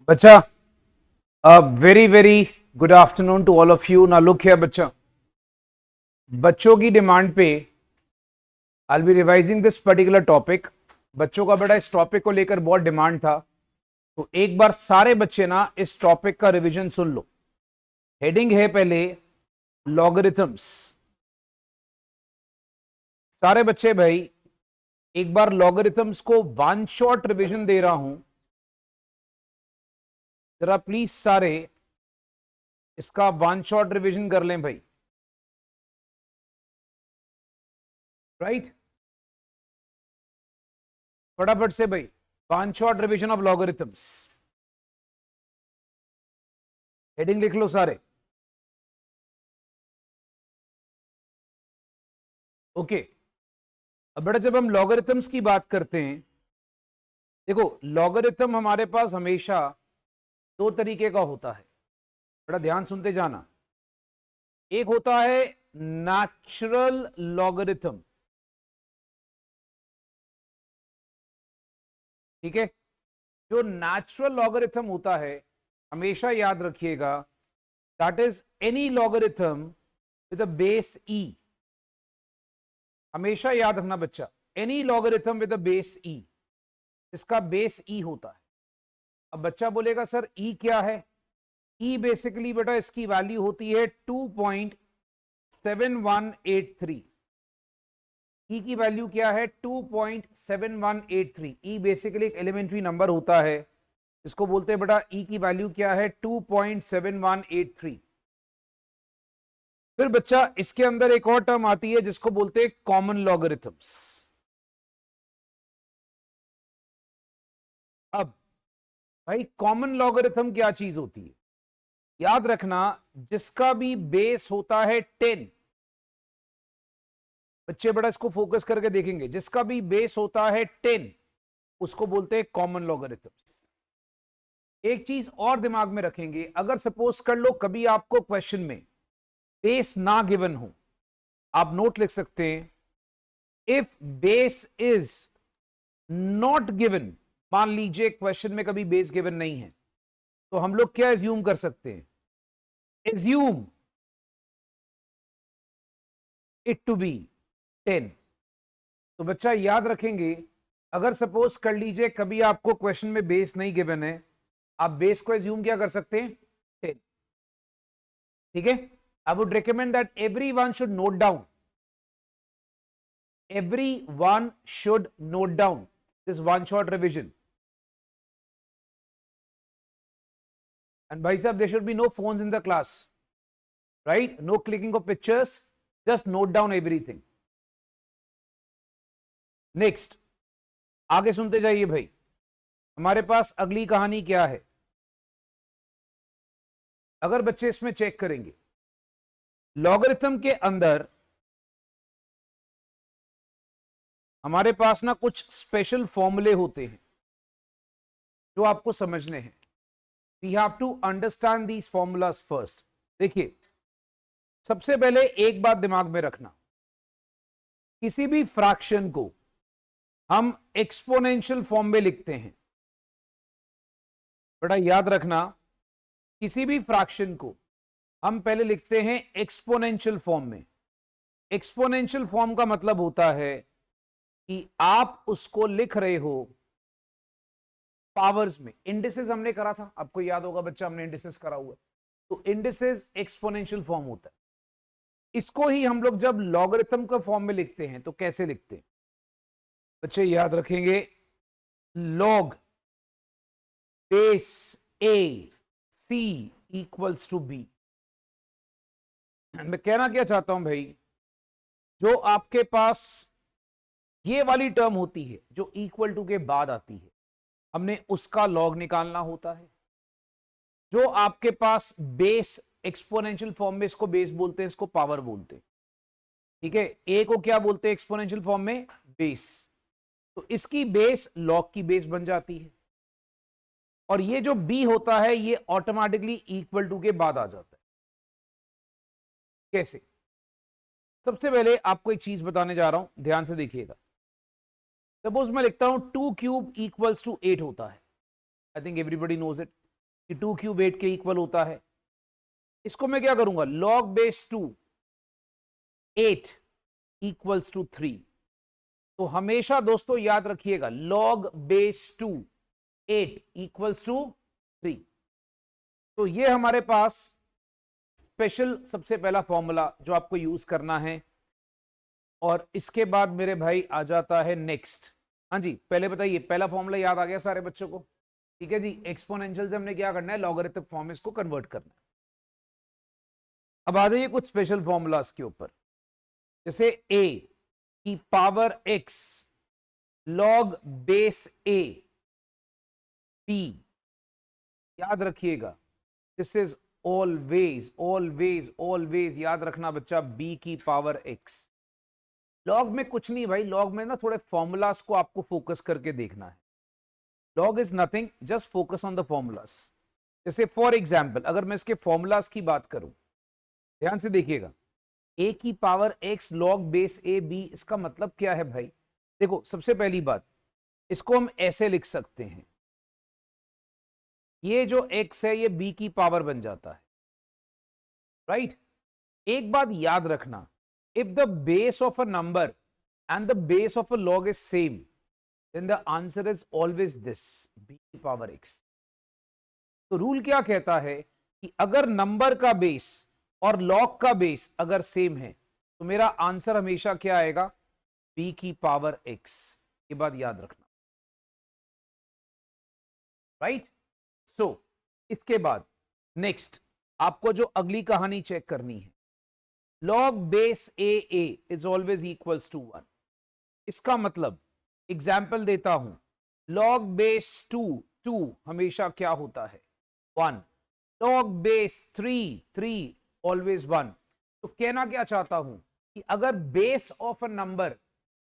बच्चा, a very good afternoon to all of you. Now look here बच्चा, बच्चों की डिमांड पे I'll be revising this particular topic. बच्चों का बेटा इस टॉपिक को लेकर बहुत डिमांड था, तो एक बार सारे बच्चे ना इस टॉपिक का रिवीजन सुन लो। हेडिंग है पहले लॉगरिथम्स। सारे बच्चे भाई एक बार लॉगरिथम्स को वन शॉट रिवीजन दे रहा हूं, जरा प्लीज सारे इसका वन शॉट रिवीजन कर लें भाई। राइट, फटाफट से भाई one shot revision of logarithms. Heading लिख लो सारे। ओके, अब बेटा जब हम लॉगरिथम्स की बात करते हैं, देखो लॉगरिथम हमारे पास हमेशा दो तरीके का होता है, बड़ा ध्यान सुनते जाना। एक होता है नेचुरल लॉगरिथम, ठीक है। जो नेचुरल लॉगरिथम होता है हमेशा याद रखिएगा, that is any logarithm with a base e. हमेशा याद रखना बच्चा, any logarithm with a base e, इसका बेस ई होता है। अब बच्चा बोलेगा सर ई क्या है? ई बेसिकली बेटा इसकी वैल्यू होती है 2.7183। ई की वैल्यू क्या है? 2.7183। ई बेसिकली एक एलिमेंट्री नंबर होता है, इसको बोलते हैं बेटा ई की वैल्यू क्या है? 2.7183। फिर बच्चा इसके अंदर एक और टर्म आती है जिसको बोलते हैं कॉमन लॉगरिथम्स। अब भाई कॉमन लॉगरिथम क्या चीज होती है? याद रखना, जिसका भी बेस होता है 10, बच्चे बड़ा इसको फोकस करके देखेंगे, जिसका भी बेस होता है 10 उसको बोलते हैं कॉमन लॉगरिथम्स। एक चीज और दिमाग में रखेंगे, अगर सपोज कर लो कभी आपको क्वेश्चन में बेस ना गिवन हो, आप नोट लिख सकते हैं, if base is not given. मान लीजिए क्वेश्चन में कभी बेस गिवन नहीं है, तो हम लोग क्या एज्यूम कर सकते हैं? Assume it to be 10। तो बच्चा याद रखेंगे, अगर सपोज कर लीजिए कभी आपको क्वेश्चन में बेस नहीं गिवन है, आप बेस को एज्यूम क्या कर सकते हैं? 10। ठीक है, I would recommend that everyone should note down, everyone should note down this one shot revision. And bhai sahab, there should be no phones in the class, right? No clicking of pictures, just note down everything. Next, आगे सुनते जाइए भाई, हमारे पास अगली कहानी क्या है? अगर बच्चे इसमें चेक करेंगे, लॉगरिथम के अंदर हमारे पास ना कुछ स्पेशल फॉर्मूले होते हैं जो आपको समझने हैं। We have to understand these formulas first. देखिए, सबसे पहले एक बात दिमाग में रखना, किसी भी फ्रैक्शन को हम एक्सपोनेंशियल फॉर्म में लिखते हैं। बेटा याद रखना, किसी भी फ्रैक्शन को हम पहले लिखते हैं एक्सपोनेंशियल फॉर्म में। एक्सपोनेंशियल फॉर्म का मतलब होता है कि आप उसको लिख रहे हो पावर्स में। इंडिसेस हमने करा था, आपको याद होगा बच्चा, हमने इंडिसेस करा हुआ है, तो इंडिसेस एक्सपोनेंशियल फॉर्म होता है। इसको ही हम लोग जब लॉगरिथम का फॉर्म में लिखते हैं तो कैसे लिखते हैं? बच्चे याद रखेंगे, log base A C equals to B. मैं कहना क्या चाहता हूं भाई, जो आपके पास ये वाली टर्म होती है जो इक्वल टू के बाद आती है, हमने उसका लॉग निकालना होता है। जो आपके पास बेस एक्सपोनेंशियल फॉर्म में, इसको बेस बोलते हैं, इसको पावर बोलते हैं, ठीक है। ए को क्या बोलते हैं एक्सपोनेंशियल फॉर्म में? बेस। तो इसकी बेस लॉग की बेस बन जाती है, और ये जो बी होता है ये ऑटोमेटिकली इक्वल टू के बाद आ जाता है। कैसे? सबसे पहले आपको एक चीज बताने जा रहा हूं, ध्यान से देखिएगा। सपोज मैं लिखता हूं 2 क्यूब इक्वल्स टू 8 होता है। I think everybody knows it. कि 2 क्यूब 8 के इक्वल होता है। इसको मैं क्या करूंगा, log बेस 2 8 इक्वल्स टू 3। तो हमेशा दोस्तों याद रखिएगा log बेस 2 8 इक्वल्स टू 3। तो ये हमारे पास स्पेशल सबसे पहला फॉर्मूला जो आपको यूज करना है। और इसके बाद मेरे भाई आ जाता है नेक्स्ट। हाँ जी, पहले बताइए, पहला फॉर्मूला याद आ गया सारे बच्चों को? ठीक है जी, एक्सपोनेंशियल से हमने क्या करना है, लॉगरिथमिक फॉर्म में इसको कन्वर्ट करना है। अब आ जाइए कुछ स्पेशल फॉर्मूलाज के ऊपर, जैसे a की power x log base a b, याद रखिएगा this is always always always याद रखना बच्चा, b की पावर x। लॉग में कुछ नहीं भाई, लॉग में ना थोड़े फॉर्मूलाज को आपको फोकस करके देखना है। Log is nothing, just focus on the formulas. जैसे फॉर एग्जाम्पल अगर मैं इसके फॉर्मूलाज की बात करूं, ध्यान से देखिएगा, a की power x log base a b, इसका मतलब क्या है भाई? देखो सबसे पहली बात, इसको हम ऐसे लिख सकते हैं, ये जो x है ये b की पावर बन जाता है, राइट? एक बात याद रखना, if the base of a number and the base of a log is same, then the answer is always this, b की पावर x। तो रूल क्या कहता है कि अगर नंबर का बेस और log का बेस अगर सेम है तो मेरा आंसर हमेशा क्या आएगा, b की पावर x। ये बात याद रखना, राइट? सो इसके बाद नेक्स्ट आपको जो अगली कहानी चेक करनी है, log base a is always equals to 1। इसका मतलब एग्जाम्पल देता हूं, log बेस 2 हमेशा क्या होता है, 1। log base 3 always 1। तो कहना क्या चाहता हूं कि अगर base of a number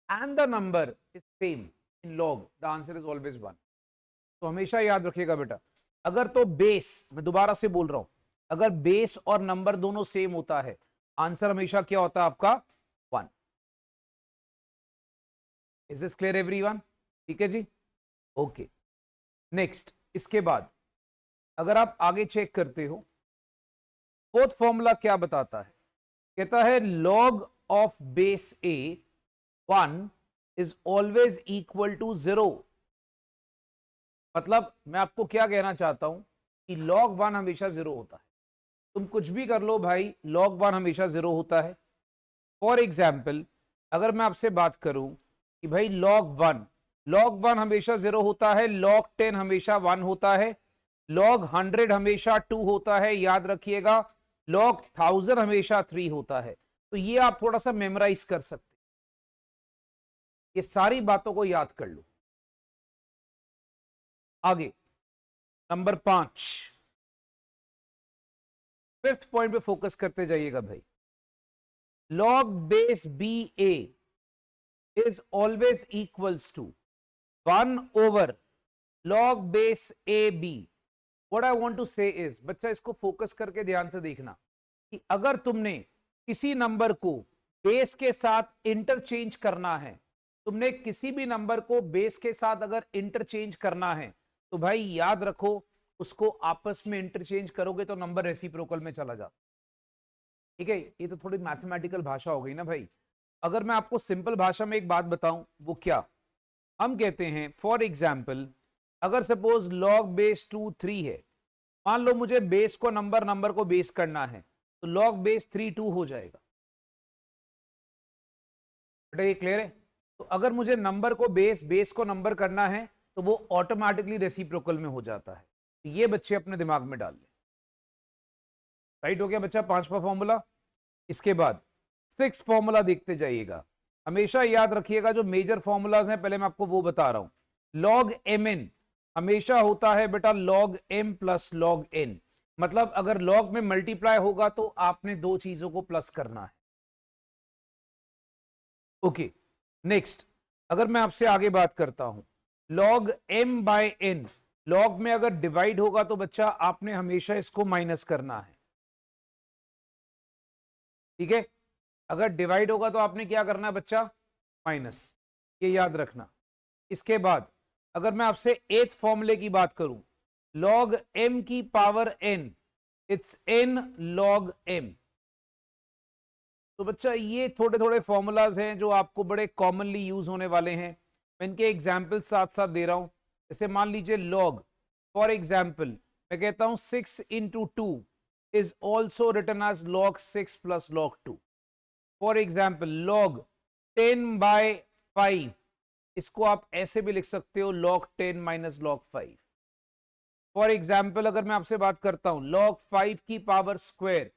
and the number is same in log, the answer is always 1। तो हमेशा याद रखिएगा बेटा, अगर तो बेस, मैं दोबारा से बोल रहा हूं, अगर बेस और नंबर दोनों सेम होता है, आंसर हमेशा क्या होता है आपका, 1। Is this clear everyone? ठीक है जी, ओके। नेक्स्ट इसके बाद अगर आप आगे चेक करते हो, फोर्थ फॉर्मूला क्या बताता है, कहता है log of base a 1 is always equal to 0। मतलब मैं आपको क्या कहना चाहता हूं कि log 1 हमेशा 0 होता है। तुम कुछ भी कर लो भाई, log 1 हमेशा 0 होता है। फॉर एग्जाम्पल अगर मैं आपसे बात करूं कि भाई log 1 हमेशा 0 होता है, log 10 हमेशा 1 होता है, log 100 हमेशा 2 होता है, याद रखिएगा, log 1000 हमेशा 3 होता है। तो ये आप थोड़ा सा मेमोराइज कर सकते, ये सारी बातों को याद कर लो। आगे नंबर 5, फिफ्थ पॉइंट पे फोकस करते जाइएगा भाई, log base B A is always equals to 1 over log base A B. What I want to say is, बच्चा इसको फोकस करके ध्यान से देखना कि अगर तुमने किसी नंबर को बेस के साथ इंटरचेंज करना है, तुमने किसी भी नंबर को बेस के साथ अगर इंटरचेंज करना है, तो भाई याद रखो उसको आपस में इंटरचेंज करोगे तो नंबर रेसिप्रोकल में चला जाता। ठीक है, ये तो थोड़ी मैथमेटिकल भाषा हो गई ना भाई। अगर मैं आपको सिंपल भाषा में एक बात बताऊं, वो क्या, हम कहते हैं फॉर एग्जाम्पल अगर सपोज log बेस 2 3 है, मान लो मुझे बेस को नंबर को बेस करना है, तो log बेस 3 2 हो जाएगा। बेटा ये क्लियर है? तो अगर मुझे नंबर को बेस को नंबर करना है तो वो ऑटोमेटिकली रेसिप्रोकल में हो जाता है। तो ये बच्चे अपने दिमाग में डाल लें। राइट हो गया बच्चा पांचवा फॉर्मूला। इसके बाद सिक्स फॉर्मूला देखते जाइएगा। हमेशा याद रखिएगा जो मेजर फॉर्मूलाज हैं पहले मैं आपको वो बता रहा हूं। log mn हमेशा होता है बेटा log m plus log n। मतलब अगर log में मल्टीप्लाई होगा तो आपने दो चीजों को प्लस करना है। ओके नेक्स्ट, अगर मैं आपसे आगे बात करता हूं log m by n, log में अगर डिवाइड होगा तो बच्चा आपने हमेशा इसको माइनस करना है। ठीक है, अगर डिवाइड होगा तो आपने क्या करना है बच्चा, माइनस, ये याद रखना। इसके बाद अगर मैं आपसे एथ फॉर्मूले की बात करूं log m की power n, it's n log m। तो बच्चा ये थोड़े थोड़े फॉर्मूलाज हैं जो आपको बड़े कॉमनली यूज होने वाले हैं। मैं इनके एग्जाम्पल साथ साथ दे रहा हूं। जैसे मान लीजिए log, फॉर एग्जाम्पल मैं कहता हूं 6 into 2 is also written as log 6 plus log 2। For example log 10/5, इसको आप ऐसे भी लिख सकते हो log 10 minus log 5। For example अगर मैं आपसे बात करता हूं log 5 की power square,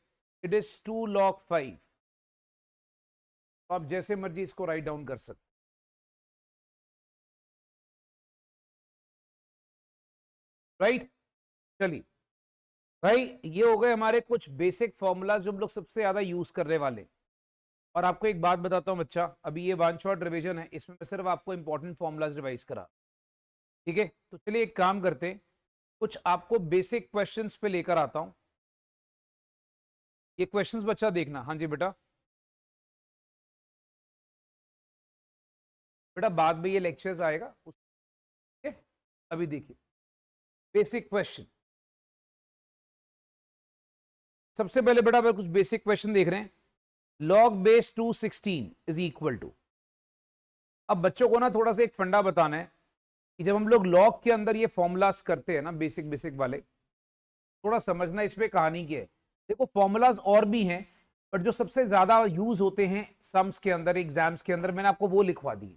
it is 2 log 5। तो आप जैसे मर्जी इसको राइट डाउन कर सकते। राइट, चलिए भाई, ये हो गए हमारे कुछ बेसिक फॉर्मूला जो हम लोग सबसे ज्यादा यूज करने वाले। और आपको एक बात बताता हूं बच्चा, अभी ये वन शॉट रिवीजन है, इसमें मैं सिर्फ आपको इंपॉर्टेंट फॉर्मूलाज रिवाइज करा। ठीक है, तो चलिए एक काम करते हैं, कुछ आपको बेसिक क्वेश्चंस पे लेकर आता हूं। ये क्वेश्चंस बच्चा देखना। हाँ जी बेटा, बेटा बाद में ये लेक्चर्स आएगा ठीक है। अभी देखिए बेसिक क्वेश्चन। सबसे पहले बेटा कुछ बेसिक क्वेश्चन देख रहे हैं। log base 216 is equal to. अब बच्चों को ना थोड़ा सा एक फंडा बताना है कि जब हम लोग log के अंदर ये फॉर्मूलाज करते हैं ना, बेसिक बेसिक वाले, थोड़ा समझना इस पे कहानी की है। देखो फॉर्मूलाज और भी हैं, बट जो सबसे ज्यादा यूज होते हैं सम्स के अंदर, एग्जाम्स के अंदर, मैंने आपको वो लिखवा दी।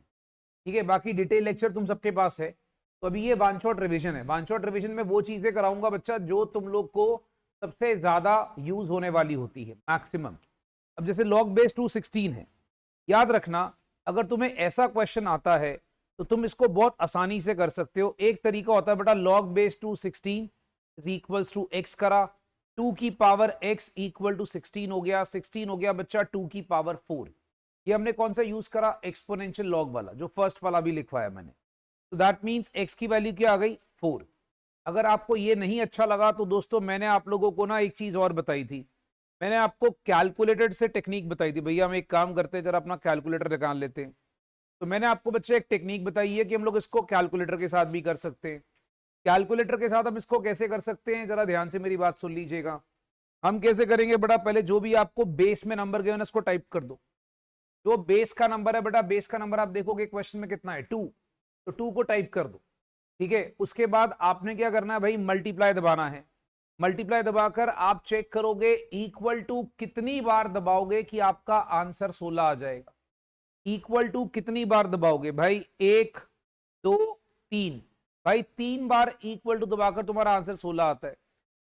ठीक है, बाकी डिटेल लेक्चर तुम सबके पास है। तो अभी ये वन शॉट रिवीजन है। वन शॉट रिवीजन में वो चीजें कराऊंगा बच्चा जो तुम लोग को सबसे ज्यादा यूज होने वाली होती है, मैक्सिमम। अब जैसे log बेस 216 है, याद रखना अगर तुम्हें ऐसा क्वेश्चन आता है तो तुम इसको बहुत आसानी से कर सकते हो। एक तरीका होता है बेटा, log base 216 is equals to x करा, 2 की पावर x इक्वल टू 16 हो गया। 16 हो गया बच्चा 2 की पावर 4। ये हमने कौन सा यूज करा? एक्सपोनेंशियल लॉग वाला, जो फर्स्ट वाला भी लिखवाया मैंने। तो दैट मींस x की वैल्यू क्या आ गई? 4। अगर आपको ये नहीं अच्छा लगा तो दोस्तों मैंने आप लोगों को ना एक चीज और बताई थी। मैंने आपको कैलकुलेटेड से टेक्निक बताई थी। भैया हम एक काम करते हैं, जरा अपना कैलकुलेटर निकाल लेते हैं। तो मैंने आपको बच्चे एक टेक्निक बताई है कि हम लोग इसको कैलकुलेटर के साथ भी कर सकते हैं। कैलकुलेटर के साथ हम इसको कैसे कर सकते हैं, जरा ध्यान से मेरी बात सुन लीजिएगा। हम कैसे करेंगे बेटा, पहले जो भी आपको बेस में नंबर गए उसको टाइप कर दो। जो बेस का नंबर है बेटा, बेस का नंबर आप देखोगे क्वेश्चन में कितना है? 2। तो 2 को टाइप कर दो। ठीक है, उसके बाद आपने क्या करना है भाई? मल्टीप्लाई दबाना है। मल्टीप्लाई दबाकर आप चेक करोगे इक्वल टू कितनी बार दबाओगे कि आपका आंसर 16 आ जाएगा। इक्वल टू कितनी बार दबाओगे भाई? 1 2 3। भाई 3 बार इक्वल टू दबाकर तुम्हारा आंसर 16 आता है।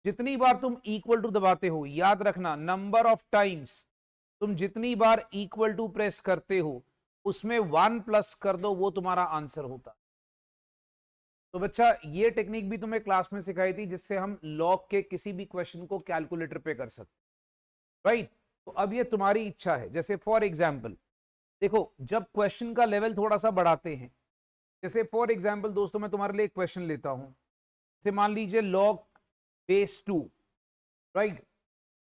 जितनी बार तुम इक्वल टू दबाते हो, याद रखना नंबर ऑफ टाइम्स तुम जितनी बार इक्वल टू प्रेस करते हो उसमें 1 प्लस कर दो, वो तुम्हारा आंसर होता। तो बच्चा ये टेक्निक भी तुम्हें क्लास में सिखाई थी, जिससे हम लॉग के किसी भी क्वेश्चन को कैलकुलेटर पे कर सकते। राइट, तो अब ये तुम्हारी इच्छा है। जैसे फॉर एग्जाम्पल देखो, जब क्वेश्चन का लेवल थोड़ा सा बढ़ाते हैं, जैसे फॉर एग्जाम्पल दोस्तों मैं तुम्हारे लिए एक क्वेश्चन लेता हूं। जैसे मान लीजिए log बेस 2। राइट,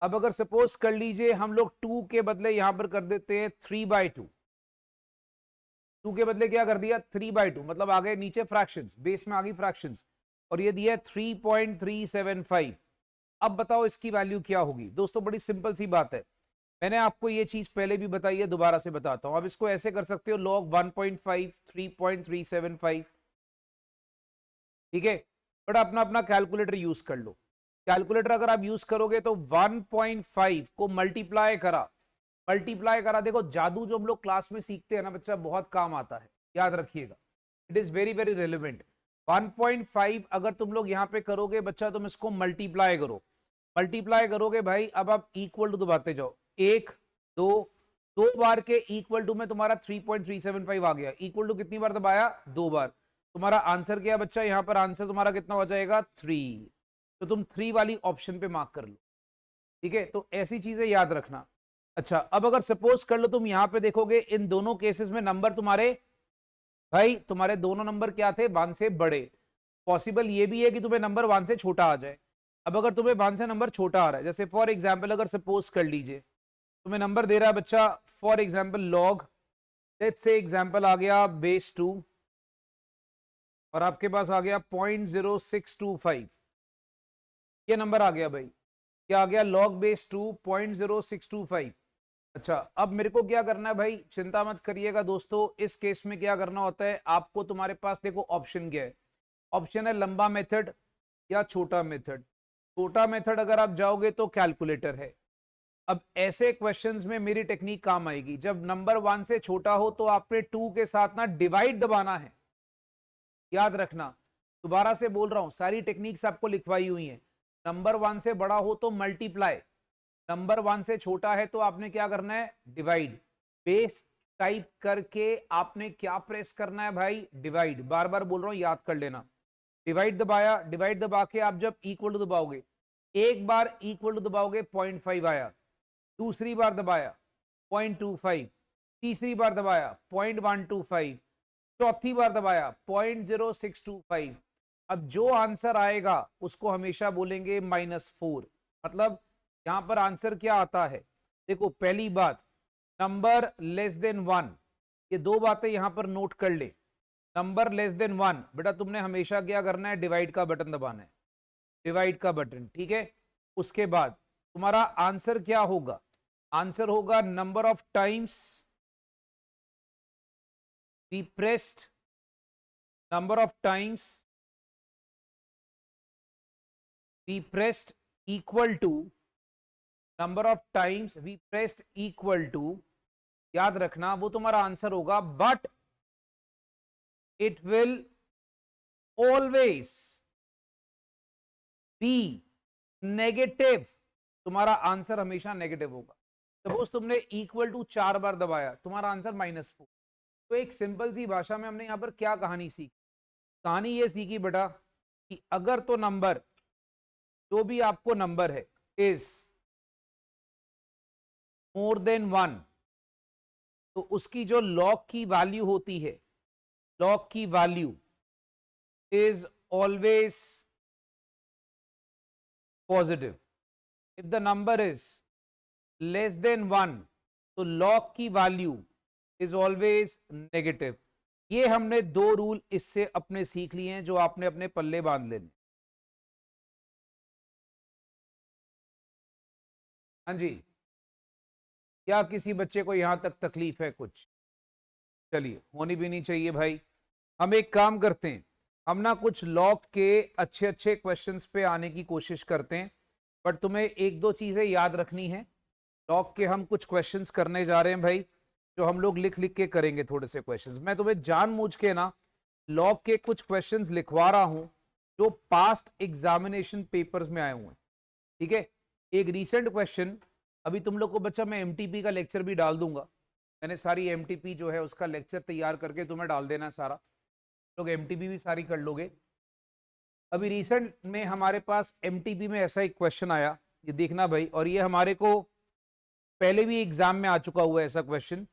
अब अगर सपोज कर लीजिए हम लोग 2 के बदले यहां पर कर देते हैं 3/2। 2 के बदले क्या कर दिया? 3/2, मतलब आ गए नीचे फ्रैक्शंस, बेस में आ गई फ्रैक्शंस, और ये दिया 3.375। अब बताओ इसकी वैल्यू क्या होगी? दोस्तों बड़ी सिंपल सी बात है, मैंने आपको ये चीज पहले भी बताई है, दोबारा से बताता हूं। अब इसको ऐसे कर सकते हो log 1.5 3.375। ठीक है, बट अपना अपना कैलकुलेटर यूज कर लो। कैलकुलेटर अगर आप यूज करोगे तो 1.5 को मल्टीप्लाई करा। देखो जादू जो हम लोग क्लास में सीखते हैं ना बच्चा, बहुत काम आता है, याद रखिएगा। It is very very relevant. 1.5 अगर तुम लोग यहां पे करोगे बच्चा, तुम इसको मल्टीप्लाई करो। मल्टीप्लाई करोगे भाई, अब आप इक्वल टू दबाते जाओ। 1 2 2 बार के इक्वल टू में तुम्हारा 3.375 आ गया। इक्वल टू कितनी बार दबाया? 2 बार। तुम्हारा आंसर क्या बच्चा? यहां पर आंसर तुम्हारा कितना हो जाएगा? 3। तो तुम 3 वाली ऑप्शन पे मार्क कर लो। ठीक है, तो ऐसी चीजें याद रखना। अच्छा, अब अगर सपोज कर लो तुम यहां पे देखोगे, इन दोनों केसेस में नंबर तुम्हारे भाई, तुम्हारे दोनों नंबर क्या थे? 1 से बड़े। पॉसिबल ये भी है कि तुम्हें नंबर 1 से छोटा आ जाए। अब अगर तुम्हें 1 से नंबर छोटा आ रहा है, जैसे फॉर एग्जाम्पल अगर सपोज कर लीजिए तुम्हें नंबर दे रहा है बच्चा, for example log, let's say example आ गया बेस 2 और आपके पास आ गया 0.0625। ये नंबर आ गया भाई, क्या आ गया, log बेस 2.0625। अच्छा, अब मेरे को क्या करना है भाई, चिंता मत करिएगा दोस्तों, इस केस में क्या करना होता है आपको, तुम्हारे पास देखो ऑप्शन क्या है, ऑप्शन है लंबा मेथड या छोटा मेथड। छोटा मेथड अगर आप जाओगे तो कैलकुलेटर है। अब ऐसे क्वेश्चंस में मेरी टेक्निक काम आएगी, जब नंबर 1 से छोटा हो तो आपने 2 के साथ ना डिवाइड दबाना है, याद रखना। दोबारा से बोल रहा हूं, सारी टेक्निक्स आपको लिखवाई हुई हैं। नंबर 1 से बड़ा हो तो मल्टीप्लाई, नंबर 1 से छोटा है तो आपने क्या करना है, डिवाइड। बेस टाइप करके आपने क्या प्रेस करना है भाई, डिवाइड। बार बार बोल रहा हूं, याद कर लेना। डिवाइड दबाया, डिवाइड दबा के आप जब इक्वल टू दबाओगे, एक बार इक्वल टू दबाओगे 0.5 आया, दूसरी बार दबाया 0.25, तीसरी बार दबाया 0.125, चौथी बार दबाया 0.0625। अब जो आंसर आएगा उसको हमेशा बोलेंगे -4। मतलब यहां पर आंसर क्या आता है, देखो पहली बात, नंबर लेस देन 1, ये दो बातें यहां पर नोट कर ले। नंबर लेस देन 1 बेटा तुमने हमेशा क्या करना है, डिवाइड का बटन दबाना है, डिवाइड का बटन, ठीक है। उसके बाद तुम्हारा आंसर क्या होगा, आंसर होगा number of times we pressed, number of times we pressed equal to, number of times we pressed equal to, याद रखना वो तुम्हारा आंसर होगा। But it will always be negative, तुम्हारा आंसर हमेशा नेगेटिव होगा। सपोज तुमने इक्वल टू 4 बार दबाया, तुम्हारा आंसर -4। तो एक सिंपल सी भाषा में हमने यहां पर क्या कहानी सीखी, कहानी ये सीखी बेटा कि अगर तो नंबर, जो भी आपको नंबर है इज मोर देन 1, तो उसकी जो लॉग की वैल्यू होती है, लॉग की value is always positive. If the number is less than 1, तो लॉग की वैल्यू इज ऑलवेज नेगेटिव। ये हमने दो रूल इससे अपने सीख लिए हैं, जो आपने अपने पल्ले बांध लेने। हाँ जी, क्या किसी बच्चे को यहां तक तकलीफ है कुछ, चलिए होनी भी नहीं चाहिए भाई। हम एक काम करते हैं, हम ना कुछ लॉग के अच्छे अच्छे क्वेश्चंस पे आने की कोशिश करते हैं, बट तुम्हें एक दो चीजें याद रखनी है। लॉग के हम कुछ क्वेश्चंस करने जा रहे हैं भाई, जो हम लोग लिख लिख के करेंगे थोड़े से क्वेश्चंस। मैं तुम्हें जानबूझ के ना लॉग के कुछ क्वेश्चंस लिखवा रहा हूं जो पास्ट एग्जामिनेशन पेपर्स में आए हुए हैं, ठीक है। एक रीसेंट क्वेश्चन, अभी तुम लोग को बच्चा मैं एमटीपी का लेक्चर भी डाल दूंगा, मैंने सारी एमटीपी जो है उसका लेक्चर तैयार करके तुम्हें डाल देना, सारा लोग एमटीपी भी सारी कर लोगे। अभी रिसेंट में हमारे पास एमटीपी में ऐसा एक क्वेश्चन आया, ये देखना भाई, और ये हमारे को पहले भी एग्जाम में आ चुका हुआ है ऐसा क्वेश्चन।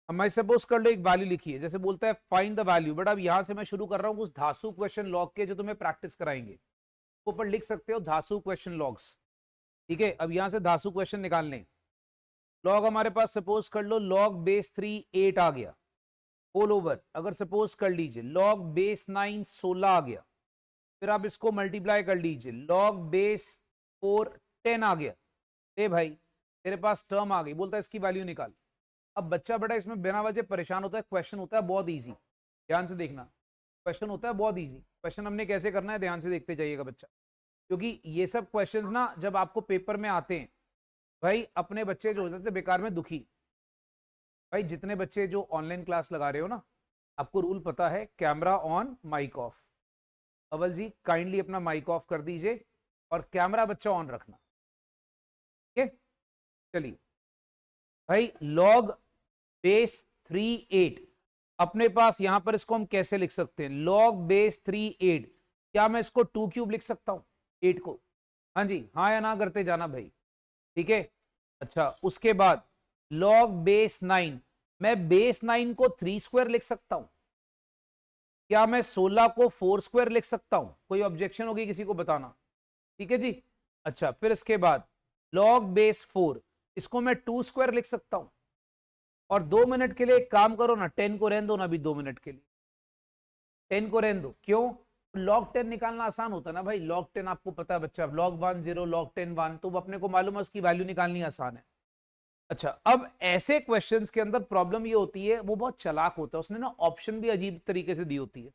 हमारे सपोज कर लो एक वैल्यू लिखी है, जैसे बोलता है फाइंड द वैल्यू, बट अब यहां से मैं शुरू कर रहा हूं कुछ धासु क्वेश्चन लॉग के, जो तुम्हें प्रैक्टिस कराएंगे। ऊपर लिख सकते हो धासु क्वेश्चन लॉग्स, ठीक है। अब यहां से धासु क्वेश्चन निकालने, लॉग हमारे पास सपोज कर लो लॉग बेस 3 8 आ गया, होल ओवर। अगर सपोज कर लीजिए लॉग बेस 9 16 आ गया, फिर आप इसको मल्टीप्लाई कर लीजिए, लॉग बेस 4 10 आ गया। ए भाई तेरे पास टर्म आ गई, बोलता है इसकी वैल्यू निकाल। अब बच्चा बेटा इसमें बिना वजह परेशान होता है, क्वेश्चन होता है बहुत इजी, ध्यान से देखना, क्वेश्चन होता है बहुत इजी। क्वेश्चन हमने कैसे करना है ध्यान से देखते जाइएगा बच्चा, क्योंकि ये सब क्वेश्चंस ना जब आपको पेपर में आते हैं भाई, अपने बच्चे जो हो जाते हैं बेकार में दुखी। भाई जितने बच्चे जो ऑनलाइन क्लास लगा रहे हो ना, आपको रूल पता है, कैमरा ऑन माइक ऑफ। अवल जी काइंडली अपना माइक ऑफ कर दीजिए और कैमरा बच्चा ऑन रखना, ठीक है। चलिए भाई लॉग बेस 3 8 अपने पास, यहां पर इसको हम कैसे लिख सकते हैं, लॉग बेस 3 8, क्या मैं इसको 2 क्यूब लिख सकता हूं 8 को, हाँ जी हाँ या ना करते जाना भाई, ठीक है। अच्छा उसके बाद लॉग बेस 9, मैं बेस 9 को 3 स्क्वायर लिख सकता हूं, क्या मैं 16 को 4 स्क्वायर लिख सकता हूं, कोई ऑब्जेक्शन होगी किसी को बताना, ठीक है जी। अच्छा फिर इसके बाद लॉग बेस 4, इसको मैं 2 स्क्वायर लिख सकता हूं। और 2 मिनट के लिए एक काम करो ना, 10 को रहने दो ना, अभी 2 मिनट के लिए 10 को रहने दो, क्यों, log 10 निकालना आसान होता है ना भाई, log 10 आपको पता है बच्चा, log 1 0, log 10 1, तो अपने को मालूम है उसकी वैल्यू निकालनी आसान है। अच्छा, अब ऐसे क्वेश्चंस के अंदर प्रॉब्लम ये होती है, वो बहुत चालाक होता है, उसने ना ऑप्शन भी अजीब तरीके से दी होती है।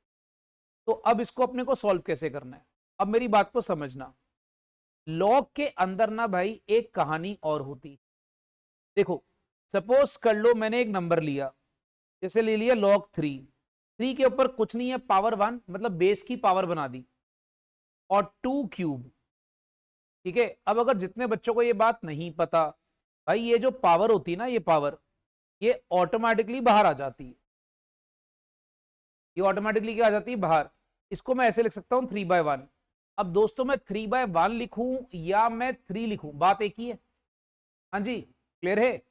तो अब इसको अपने को सॉल्व कैसे करना है, अब मेरी बात को समझना। लॉग के अंदर ना भाई एक कहानी और होती, देखो सपोज कर लो मैंने एक नंबर लिया, जैसे ले लिया log 3, 3 के ऊपर कुछ नहीं है, पावर 1 मतलब बेस की पावर बना दी, और 2 क्यूब। ठीक है, अब अगर जितने बच्चों को ये बात नहीं पता, भाई ये जो पावर होती है ना, ये पावर ये ऑटोमेटिकली बाहर आ जाती है, ये ऑटोमेटिकली क्या आ जाती है बाहर। इसको मैं ऐसे लिख सकता हूं 3/1। अब दोस्तों मैं 3/1 लिखूं या मैं 3 लिखूं, बात एक ही है। हाँ जी, क्लियर है।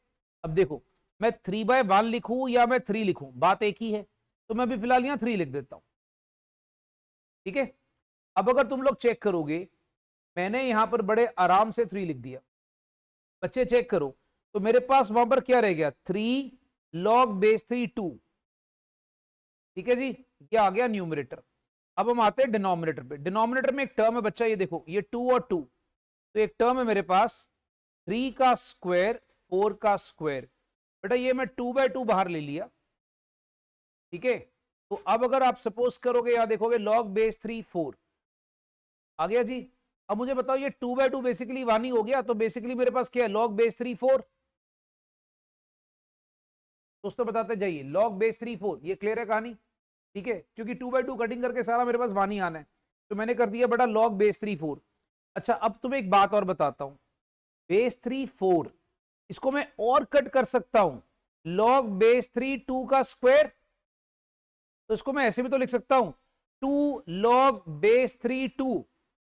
अब देखो मैं 3/1 लिखूं या मैं 3 लिखूं, बात एक ही है। तो मैं भी फिलहाल यहां 3 लिख देता हूं। ठीक है, अब अगर तुम लोग चेक करोगे, मैंने यहां पर बड़े आराम से 3 लिख दिया। बच्चे चेक करो, तो मेरे पास वहां पर क्या रह गया, 3 log base 3 2। ठीक है जी, ये आ गया न्यूमरेटर। अब हम आते हैं डिनोमिनेटर पे। डिनोमिनेटर में एक टर्म है बच्चा, ये देखो ये 2 और 2, तो एक टर्म है मेरे पास 3 का स्क्वायर 4 का स्क्वायर। बेटा ये मैं 2/2 बाहर ले लिया। ठीक है, तो अब अगर आप सपोज करोगे, यहां देखोगे log base 3 4 आ गया जी। अब मुझे बताओ ये 2/2 बेसिकली 1 ही हो गया, तो बेसिकली मेरे पास क्या है, log base 3 4। दोस्तों बताते जाइए, log base 3 4, ये क्लियर है कहानी। ठीक है, क्योंकि 2/2 कटिंग करके सारा मेरे पास 1 ही आना है, तो मैंने कर दिया बेटा log base 3 4। अच्छा, अब तुम्हें एक बात और बताता हूं, base 3 4 इसको मैं और कट कर सकता हूं, log base 3 2 का स्क्वायर। तो इसको मैं ऐसे भी तो लिख सकता हूं 2 log base 3 2।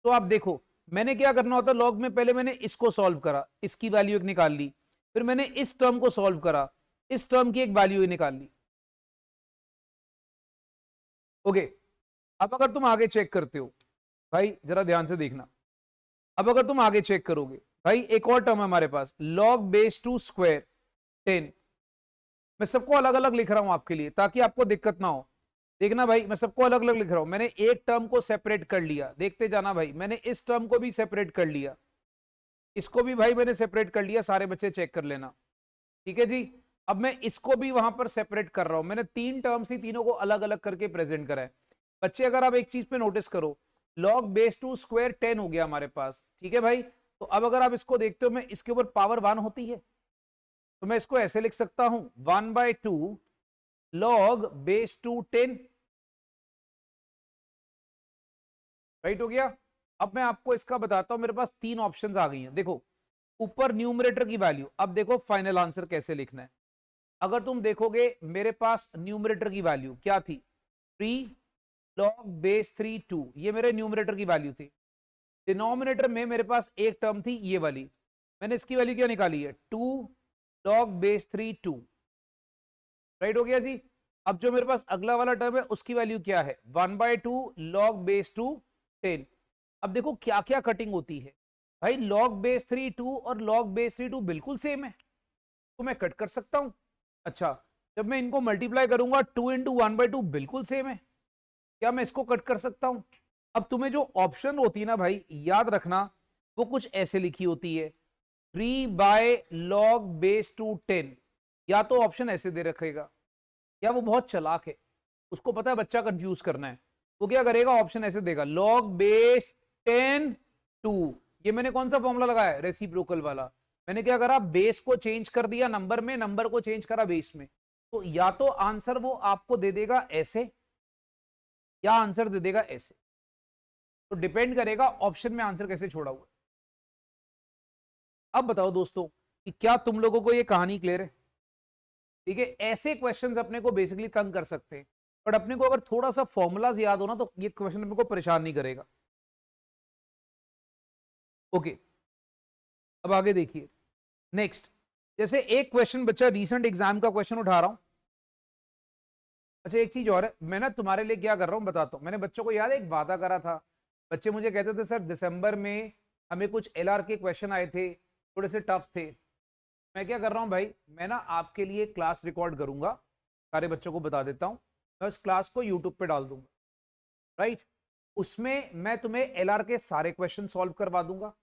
तो आप देखो मैंने क्या करना होता, log में पहले मैंने इसको सॉल्व करा, इसकी वैल्यू एक निकाल ली, फिर मैंने इस टर्म को सॉल्व करा, इस टर्म की एक वैल्यू निकाल ली। ओके, अब अगर तुम आगे चेक करते हो, भाई जरा ध्यान से देखना, अब अगर तुम आगे चेक करोगे, भाई एक और टर्म है हमारे पास log base 2 स्क्वायर 10। मैं सबको अलग अलग लिख रहा हूं आपके लिए ताकि आपको दिक्कत ना हो। देखना भाई, मैं सबको अलग अलग लिख रहा हूं, मैंने एक टर्म को सेपरेट कर लिया, देखते जाना भाई, मैंने इस टर्म को भी सेपरेट कर लिया, इसको भी भाई मैंने सेपरेट कर लिया, सारे बच्चे चेक कर लेना। ठीक है जी, अब मैं इसको भी वहां पर सेपरेट कर रहा हूं, मैंने 3 टर्म्स ही तीनों को अलग अलग करके प्रेजेंट करा है। बच्चे अगर आप एक चीज पे नोटिस करो, log base 2 स्क्वायर 10 हो गया हमारे पास। ठीक है भाई, तो अब अगर आप इसको देखते हो, मैं इसके ऊपर पावर 1 होती है, तो मैं इसको ऐसे लिख सकता हूं 1/2 log base 2 10। राइट हो गया। अब मैं आपको इसका बताता हूं, मेरे पास 3 ऑप्शंस आ गई हैं। देखो ऊपर न्यूमरेटर की वैल्यू, अब देखो फाइनल आंसर कैसे लिखना है। अगर तुम देखोगे मेरे पास न्यूमरेटर की वैल्यू क्या थी, 3 log base 3 2, ये मेरे न्यूमरेटर की वैल्यू थी। डिनोमिनेटर में मेरे पास एक टर्म थी ये वाली, मैंने इसकी वैल्यू क्या निकाली है, 2 log base 3 2। राइट हो गया जी। अब जो मेरे पास अगला वाला टर्म है उसकी वैल्यू क्या है, 1/2 log base 2 10। अब देखो क्या क्या कटिंग होती है भाई, log base 3 2 और log base 3 2 बिल्कुल सेम है, तो मैं कट कर सकता हूं। अच्छा, जब मैं इनको मल्टीप्लाई करूंगा 2 इंटू 1/2 बिल्कुल सेम है, क्या मैं इसको कट कर सकता हूं। अब तुम्हें जो ऑप्शन होती है ना भाई, याद रखना वो कुछ ऐसे लिखी होती है, 3/log base 2 10, या तो ऑप्शन ऐसे दे रखेगा, या वो बहुत चालाक है, उसको पता है बच्चा कंफ्यूज करना है, वो क्या करेगा, ऑप्शन ऐसे देगा log base 10 2। ये मैंने कौन सा फॉर्मूला लगाया, रेसिप्रोकल वाला। मैंने क्या करा, बेस को चेंज कर दिया नंबर में, नंबर को चेंज करा बेस में। तो या तो आंसर वो आपको दे देगा ऐसे, या आंसर दे देगा ऐसे, तो डिपेंड करेगा ऑप्शन में आंसर कैसे छोड़ा हुआ। अब बताओ दोस्तों कि क्या तुम लोगों को ये कहानी क्लियर है। ठीक है, ऐसे क्वेश्चंस अपने को बेसिकली तंग कर सकते हैं, बट अपने को अगर थोड़ा सा फॉर्मूलाज याद हो ना, तो ये क्वेश्चन अपने को परेशान नहीं करेगा। ओके, अब आगे देखिए नेक्स्ट, जैसे एक क्वेश्चन बच्चा रिसेंट एग्जाम का क्वेश्चन उठा रहा हूं। अच्छा एक चीज और है, मैं ना तुम्हारे लिए क्या कर रहा हूं बताता हूं। मैंने बच्चों को याद है एक वादा करा था, बच्चे मुझे कहते थे सर दिसंबर में हमें कुछ LR के क्वेश्चन आए थे, थोड़े से टफ थे। मैं क्या कर रहा हूं भाई, मैं ना आपके लिए क्लास रिकॉर्ड करूंगा, सारे बच्चों को बता देता हूं, मैं उस क्लास को यूट्यूब पे डाल दूंगा। राइट, उसमें मैं तुम्हें एलआर के सारे क्वेश्चन सॉल्व करवा दूंगा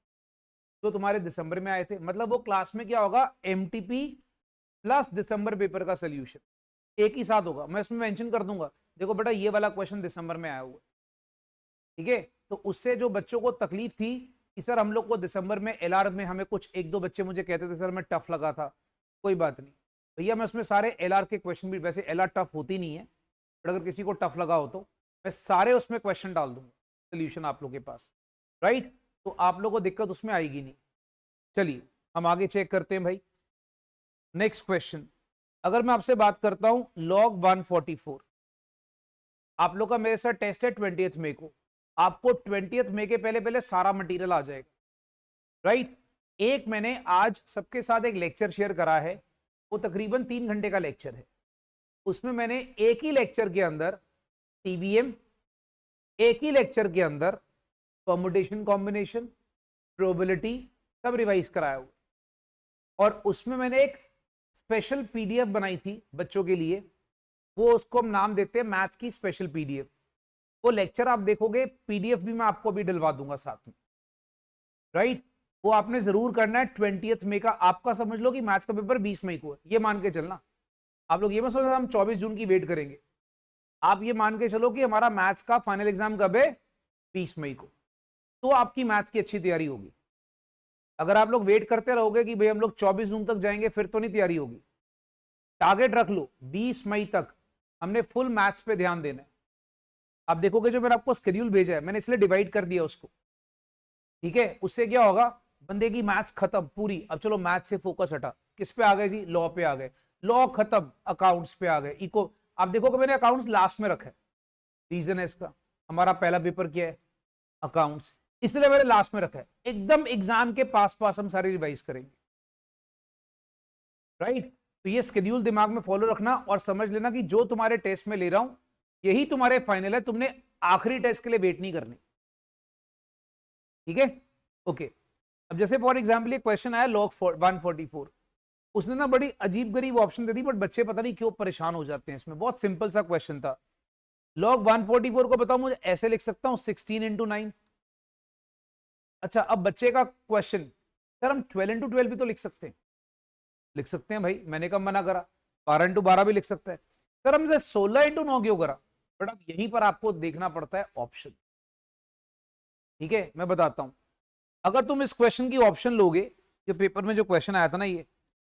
जो तुम्हारे दिसंबर में आए थे। मतलब वो क्लास में क्या होगा, एमटीपी प्लस दिसंबर पेपर का सोल्यूशन एक ही साथ होगा। मैं उसमें मेंशन कर दूंगा, देखो बेटा ये वाला क्वेश्चन दिसंबर में आया हुआ, ठीक है। तो उससे जो बच्चों को तकलीफ थी कि सर हम लोग को दिसंबर में एलआर में हमें कुछ एक दो बच्चे मुझे कहते थे सर मैं टफ लगा था, कोई बात नहीं भैया, मैं उसमें सारे एलआर के क्वेश्चन भी, वैसे एलआर टफ होती नहीं है बट अगर किसी को टफ लगा हो तो मैं सारे उसमें क्वेश्चन डाल दूंगा सोल्यूशन आप लोग के पास, राइट। तो आप लोग को दिक्कत उसमें आएगी नहीं। चलिए हम आगे चेक करते हैं भाई। नेक्स्ट क्वेश्चन, अगर मैं आपसे बात करता हूं लॉग 144, आप लोग का मेरे साथ टेस्ट है 20 मई को, आपको 20 मई के पहले पहले सारा मटेरियल आ जाएगा, राइट। एक मैंने आज सबके साथ एक लेक्चर शेयर करा है, वो तकरीबन 3 घंटे का लेक्चर है। उसमें मैंने एक ही लेक्चर के अंदर टीवीएम, एक ही लेक्चर के अंदर परमुटेशन कॉम्बिनेशन, प्रोबेबिलिटी सब रिवाइज कराया हुआ, और उसमें मैंने एक स्पेशल पीडीएफ बनाई थी बच्चों के लिए, वो उसको हम नाम देते हैं मैथ्स की स्पेशल पीडीएफ। वो लेक्चर आप देखोगे, पीडीएफ भी मैं आपको भी डलवा दूंगा साथ में, राइट। वो आपने जरूर करना है 20 मई का। आपका समझ लो कि मैथ्स का पेपर 20 मई को है, ये मान के चलना। आप लोग ये मत सोचो हम 24 जून की वेट करेंगे, आप ये मान के चलो कि हमारा मैथ्स का फाइनल एग्जाम कब है, 20 मई को, तो आपकी मैथ्स की अच्छी तैयारी होगी। अगर आप लोग वेट करते रहोगे कि भाई हम लोग 24 जून तक जाएंगे, फिर तो नहीं तैयारी होगी। टारगेट रख लो 20 मई तक हमने फुल मैथ्स पे ध्यान देना है। आप देखोगे जो मैंने आपको शेड्यूल भेजा है, मैंने इसलिए डिवाइड कर दिया उसको, ठीक है। उससे क्या होगा, बंदे की मैथ्स खत्म पूरी। अब चलो मैथ्स से फोकस हटा, किस पे आ गए जी, लॉ पे आ गए, लॉ खत्म, अकाउंट्स पे आ गए, इको। आप देखोगे मैंने अकाउंट्स लास्ट में रखा है, रीजन है इसका, हमारा पहला पेपर क्या है, अकाउंट्स, इसलिए मैंने लास्ट में रखा है। एकदम एग्जाम के पास पास हम सारे रिवाइज करेंगे, राइट। तो ये शेड्यूल दिमाग में फॉलो रखना और समझ लेना कि जो तुम्हारे टेस्ट में ले रहा हूं यही तुम्हारे फाइनल है, तुमने आखिरी टेस्ट के लिए वेट नहीं करनी, ठीक है, ओके। अब जैसे फॉर एग्जांपल ये क्वेश्चन आया लॉग 144, उसने ना बड़ी अजीब गरीब ऑप्शन दे दी, बट बच्चे पता नहीं क्यों परेशान हो जाते हैं इसमें। बहुत सिंपल सा क्वेश्चन था। लॉग 144 को बताओ मुझे ऐसे लिख सकता हूं 16 इंटू 9। अच्छा अब बच्चे का क्वेश्चन, सर हम 12 इंटू 12 भी तो लिख सकते हैं। लिख सकते हैं भाई, मैंने कब मना करा, 12 इंटू 12 भी लिख सकता है। सर हमसे 16 इंटू 9 क्यों करा, बट अब यहीं पर आपको देखना पड़ता है ऑप्शन, ठीक है। मैं बताता हूं, अगर तुम इस क्वेश्चन की ऑप्शन लोगे, जो पेपर में जो क्वेश्चन आया था ना, ये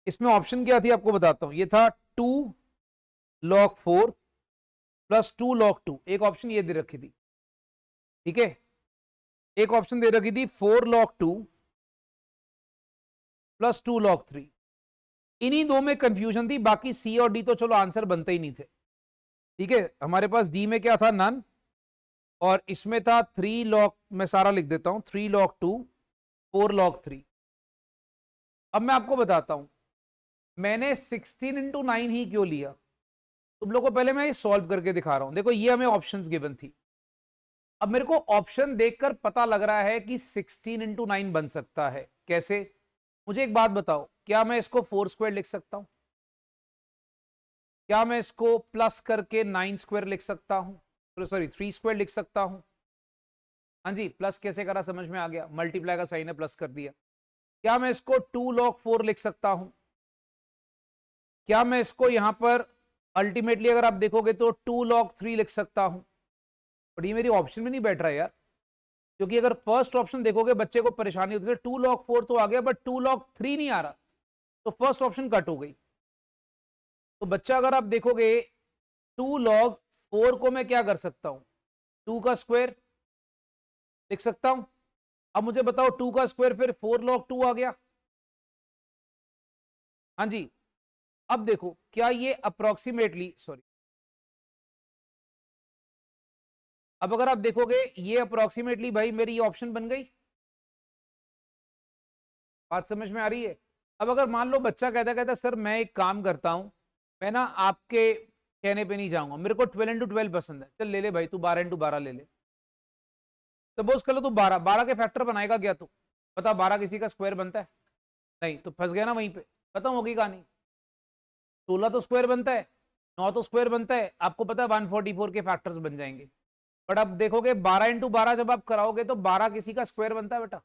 इसमें ऑप्शन क्या थी आपको बताता हूं। ये था 2 log 4 प्लस 2 log 2, एक ऑप्शन ये दे रखी थी, ठीक है। एक ऑप्शन दे रखी थी 4 log 2 प्लस 2 log 3। इन्हीं दो में कंफ्यूजन थी, बाकी सी और डी तो चलो आंसर बनते ही नहीं थे, ठीक है। हमारे पास डी में क्या था, नन, और इसमें था 3 log, मैं सारा लिख देता हूं, 3 log 2 4 log 3। अब मैं आपको बताता हूं मैंने 16 इंटू 9 ही क्यों लिया। तुम लोग को पहले मैं ये सॉल्व करके दिखा रहा हूं। देखो ये हमें ऑप्शंस गिवन थी, अब मेरे को ऑप्शन देखकर पता लग रहा है कि 16 इंटू 9 बन सकता है। कैसे, मुझे एक बात बताओ, क्या मैं इसको 4 स्क्वायर लिख सकता हूं, क्या मैं इसको प्लस करके 9 स्क्वायर लिख सकता हूं, सॉरी 3 स्क्वायर लिख सकता हूं। हाँ जी, प्लस कैसे करा समझ में आ गया, मल्टीप्लाई का साइन है प्लस कर दिया। क्या मैं इसको 2 log 4 लिख सकता हूं, क्या मैं इसको यहां पर अल्टीमेटली अगर आप देखोगे तो 2 log 3 लिख सकता हूं। बट ये मेरी ऑप्शन में नहीं बैठ रहा है यार, क्योंकि अगर फर्स्ट ऑप्शन देखोगे बच्चे को परेशानी होती है, 2 log 4 तो आ गया बट 2 log 3 नहीं आ रहा, तो फर्स्ट ऑप्शन कट हो गई। तो बच्चा अगर आप देखोगे 2 log 4 को मैं क्या कर सकता हूं, 2 का स्क्वायर लिख सकता हूं। अब मुझे बताओ 2 का स्क्वायर फिर 4 log 2 आ गया। हाँ जी, अब देखो क्या ये अप्रोक्सीमेटली, सॉरी, अब अगर आप देखोगे ये अप्रोक्सीमेटली भाई मेरी ये ऑप्शन बन गई, बात समझ में आ रही है। अब अगर मान लो बच्चा कहता कहता सर मैं एक काम करता हूं, मैं ना आपके कहने पे नहीं जाऊंगा, मेरे को 12 इंटू 12 पसंद है, चल ले ले भाई तू 12 इंटू 12 ले ले। सपोज कर लो तू 12 12 के फैक्टर बनाएगा क्या तू, बता 12 किसी का स्क्वायर बनता है, नहीं, तो फंस गया ना वहीं पे, खत्म होगी कहानी। 16 तो स्क्वायर बनता है, 9 तो स्क्वायर बनता है, आपको पता है 144 के फैक्टर्स बन जाएंगे। बट अब देखोगे 12 इंटू 12 जब आप कराओगे तो 12 किसी का स्क्वायर बनता है बेटा,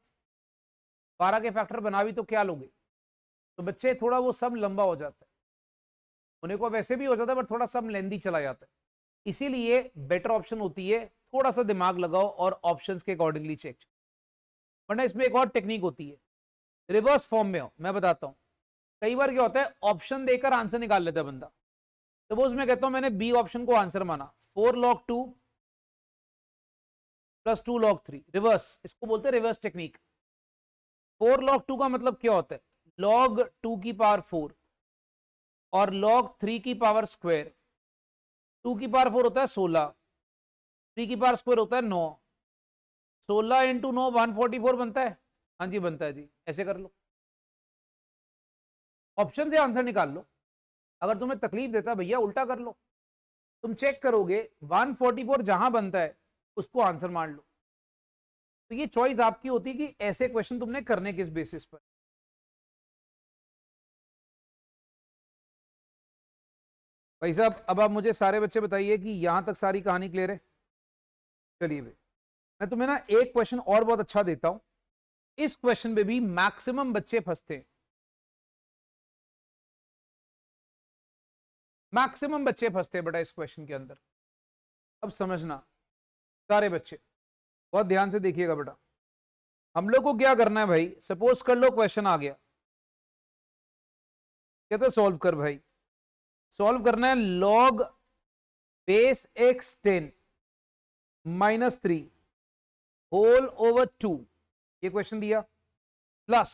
12 के फैक्टर बना भी तो क्या लोगे, तो बच्चे थोड़ा वो सब लंबा हो जाता है, उन्हें को वैसे भी हो जाता है बट थोड़ा सब लेंदी चला जाता है, इसीलिए बेटर ऑप्शन होती है थोड़ा सा दिमाग लगाओ और ऑप्शंस के अकॉर्डिंगली चेक। वरना इसमें एक और टेक्निक होती है, रिवर्स फॉर्म में हो, मैं बताता हूं। कई बार क्या होता है ऑप्शन देकर आंसर निकाल लेता है बंदा। सपोज मैं कहता हूं मैंने बी ऑप्शन को आंसर माना, 4 log 2 प्लस 2 log 3, रिवर्स, इसको बोलते हैं रिवर्स टेक्निक। 4 log 2 का मतलब क्या होता है, log 2 की पावर 4 और log 3 की पावर स्क्वायर। 2 की पावर 4 होता है 16, 3 की पावर स्क्वायर होता है 9, 16 इंटू 9 144 बनता है, हाँ जी बनता है जी, ऐसे कर लो, ऑप्शन से आंसर निकाल लो। अगर तुम्हें तकलीफ देता भैया उल्टा कर लो, तुम चेक करोगे 144 जहां बनता है उसको आंसर मान लो। तो ये चॉइस आपकी होती है कि ऐसे क्वेश्चन तुमने करने किस बेसिस पर। भाई साहब अब आप मुझे सारे बच्चे बताइए कि यहां तक सारी कहानी क्लियर है। चलिए भाई मैं तुम्हें ना एक क्वेश्चन और बहुत अच्छा देता हूं, इस क्वेश्चन पे भी मैक्सिमम बच्चे फंसते हैं, मैक्सिमम बच्चे फंसते हैं बेटा इस क्वेश्चन के अंदर। अब समझना सारे बच्चे बहुत ध्यान से देखिएगा बेटा। हम लोग को क्या करना है भाई, सपोज कर लो क्वेश्चन आ गया, कहते सॉल्व कर भाई, सॉल्व करना है log base x 10 minus 3 whole over 2, ये क्वेश्चन दिया, plus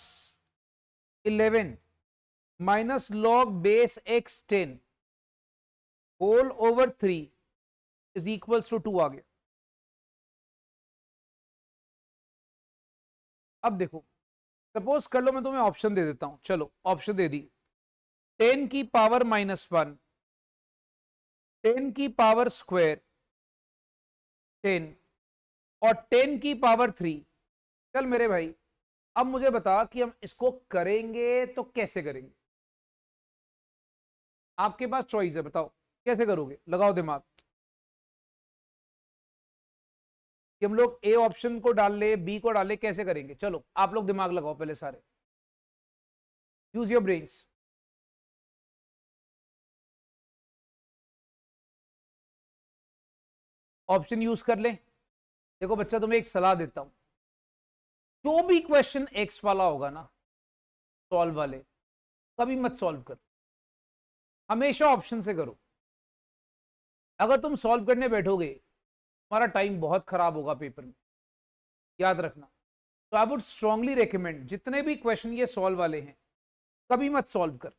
11 minus log base x 10 whole over 3 is equals to 2 आ गया। अब देखो सपोज कर लो मैं तुम्हें ऑप्शन दे देता हूं, चलो ऑप्शन दे दी, 10 की पावर -1, 10 की पावर स्क्वायर 10 और 10 की पावर 3। चल मेरे भाई अब मुझे बता कि हम इसको करेंगे तो कैसे करेंगे, आपके पास चॉइस है, बताओ कैसे करोगे, लगाओ दिमाग कि हम लोग ए ऑप्शन को डाल ले बी को डाल ले, कैसे करेंगे, चलो आप लोग दिमाग लगाओ पहले सारे, use your brains. Option use कर ले। देखो बच्चा तुम्हें एक सलाह देता हूं, जो भी क्वेश्चन एक्स वाला होगा ना सॉल्व वाले, कभी मत सॉल्व कर, हमेशा ऑप्शन से करो। अगर तुम सॉल्व करने बैठोगे तुम्हारा टाइम बहुत खराब होगा पेपर में, याद रखना। तो आई वुड स्ट्रांगली रेकमेंड जितने भी क्वेश्चन ये सॉल्व वाले हैं कभी मत सॉल्व कर,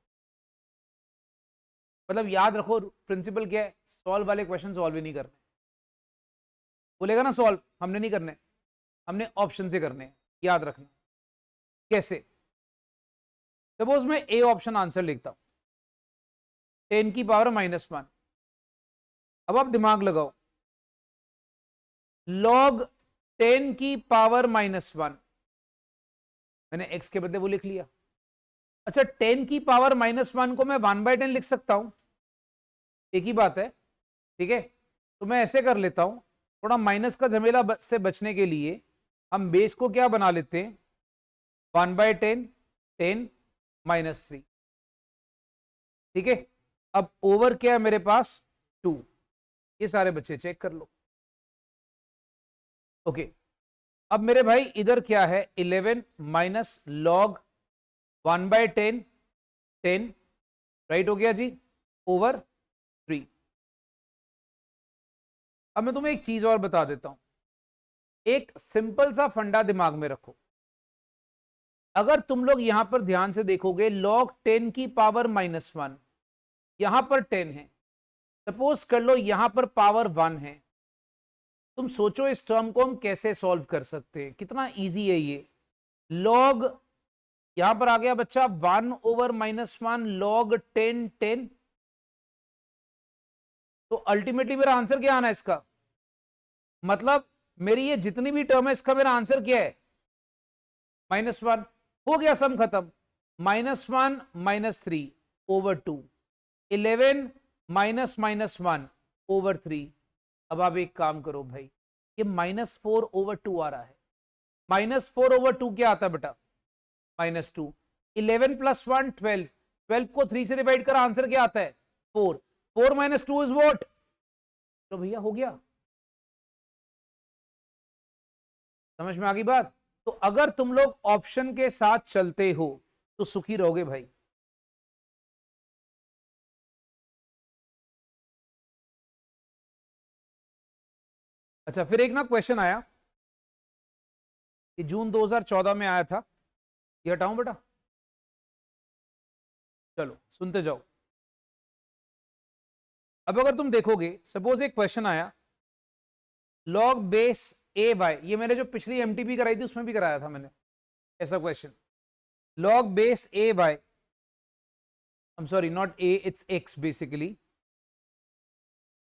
मतलब याद रखो प्रिंसिपल क्या है, सॉल्व वाले क्वेश्चन सॉल्व ही नहीं करने, बोलेगा ना सॉल्व, हमने नहीं करने, हमने ऑप्शन से करने, याद रखना। कैसे, सपोज मैं ए ऑप्शन आंसर लिखता हूं 10 की पावर -1, अब आप दिमाग लगाओ, log 10 की पावर -1, मैंने x के बदले वो लिख लिया। अच्छा 10 की पावर -1 को मैं 1/10 लिख सकता हूं, एक ही बात है, ठीक है। तो मैं ऐसे कर लेता हूं, थोड़ा माइनस का झमेला से बचने के लिए हम बेस को क्या बना लेते हैं 1/10 10 -3, ठीक है। अब ओवर क्या है मेरे पास 2, ये सारे बच्चे चेक कर लो, ओके। अब मेरे भाई इधर क्या है 11 माइनस log 1/10 10, राइट हो गया जी, ओवर 3। अब मैं तुम्हें एक चीज और बता देता हूं, एक सिंपल सा फंडा दिमाग में रखो, अगर तुम लोग यहां पर ध्यान से देखोगे log 10 की पावर -1, यहां पर 10 है, सपोज कर लो यहां पर पावर 1 है, तुम सोचो इस टर्म को हम कैसे सॉल्व कर सकते हैं, कितना इजी है ये। log यहां पर आ गया बच्चा 1/-1 log 10 10, तो अल्टीमेटली मेरा आंसर क्या आना है इसका, मतलब मेरी ये जितनी भी टर्म है इसका मेरा आंसर क्या है -1, हो गया सम खत्म, -1 -3 ओवर 2, 11 -1 ओवर 3। अब आप एक काम करो भाई, ये -4/2 आ रहा है। -4/2 क्या आता है बेटा? -2। 11 + 1 12, 12 को 3 से डिवाइड कर, आंसर क्या आता है? 4। 4 - 2 इज व्हाट? तो भैया हो गया, समझ में आ गई बात? तो अगर तुम लोग ऑप्शन के साथ चलते हो तो सुखी रहोगे भाई। अच्छा, फिर एक ना क्वेश्चन आया कि जून 2014 में आया था, ये हटाऊं बेटा? चलो सुनते जाओ। अब अगर तुम देखोगे, सपोज एक क्वेश्चन आया, लॉग बेस ए बाय, ये मैंने जो पिछली एमटीपी कराई थी उसमें भी कराया था मैंने ऐसा question, log base A by, I am sorry not A, it's X basically.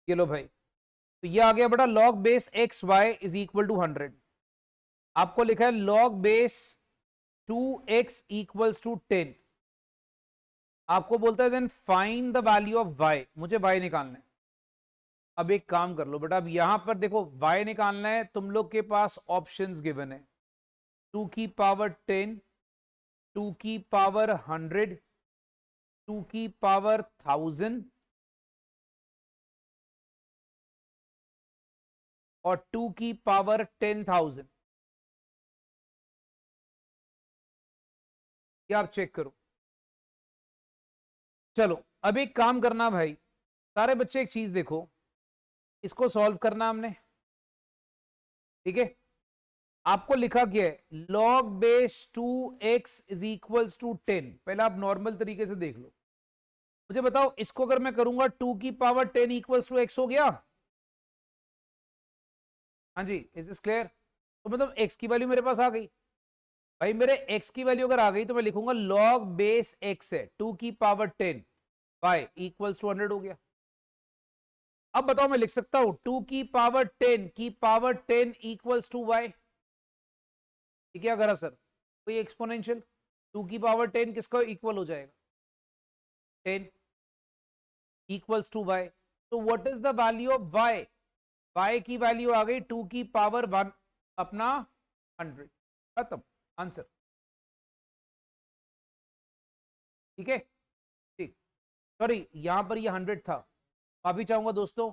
ये लो भाई, तो ये आ गया बेटा, log base X Y is equal to 100। आपको लिखा है log base 2x equals to 10। आपको बोलता है then find the value of y, मुझे y निकालना है। अब एक काम कर लो बेटा, अब यहां पर देखो y निकालना है, तुम लोग के पास ऑप्शंस गिवन है, 2 की पावर 10, 2 की पावर 100, 2 की पावर 1000 और 2 की पावर 10,000। ये आप चेक करो। चलो अब एक काम करना भाई, सारे बच्चे एक चीज देखो, इसको सॉल्व करना हमने, ठीक है? आपको लिखा क्या है, log base 2x is equals to 10। पहले आप नॉर्मल तरीके से देख लो, मुझे बताओ इसको अगर मैं करूंगा 2 की पावर 10 इक्वल्स टू x हो गया? हाँ जी, इज दिस क्लियर? तो मतलब x की वैल्यू मेरे पास आ गई भाई। मेरे x की वैल्यू अगर आ गई तो मैं लिखूंगा लॉग बेस x है 2 की पावर 10 y इक्वल्स टू 100 हो गया। अब बताओ मैं लिख सकता हूं 2 की पावर 10 की पावर 10 इक्वल्स टू y? ये क्या करा सर? कोई एक्सपोनेंशियल, 2 की पावर 10 किसका इक्वल हो जाएगा? 10 इक्वल्स टू y। तो what is the value of y? y की वैल्यू आ गई 2 की पावर 1 अपना 100। खत्म, आंसर। ठीक है, ठीक। सॉरी यहां पर ये 100 था, माफी चाहूंगा दोस्तों,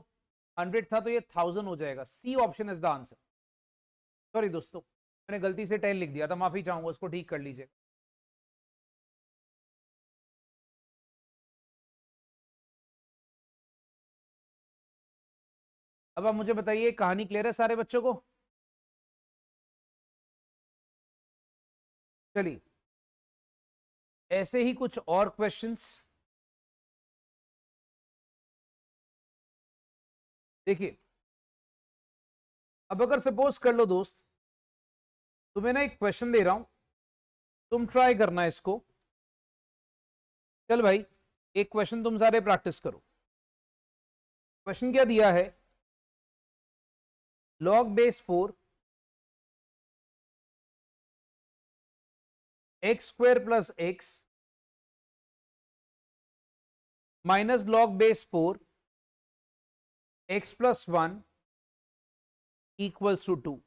100 था तो ये 1000 हो जाएगा। C option is the answer. Sorry दोस्तों, मैंने गलती से 10 लिख दिया था, माफी चाहूंगा, उसको ठीक कर लीजिए। अब आप मुझे बताइए, कहानी क्लियर है सारे बच्चों को? चलिए ऐसे ही कुछ और क्वेश्चंस देखिए। अब अगर सपोज कर लो दोस्त, तुम्हें ना एक क्वेश्चन दे रहा हूं, तुम ट्राई करना है इसको। चल भाई, एक क्वेश्चन तुम सारे प्रैक्टिस करो। क्वेश्चन क्या दिया है, log base 4 x² plus x minus log base 4 x plus 1 equals to 2।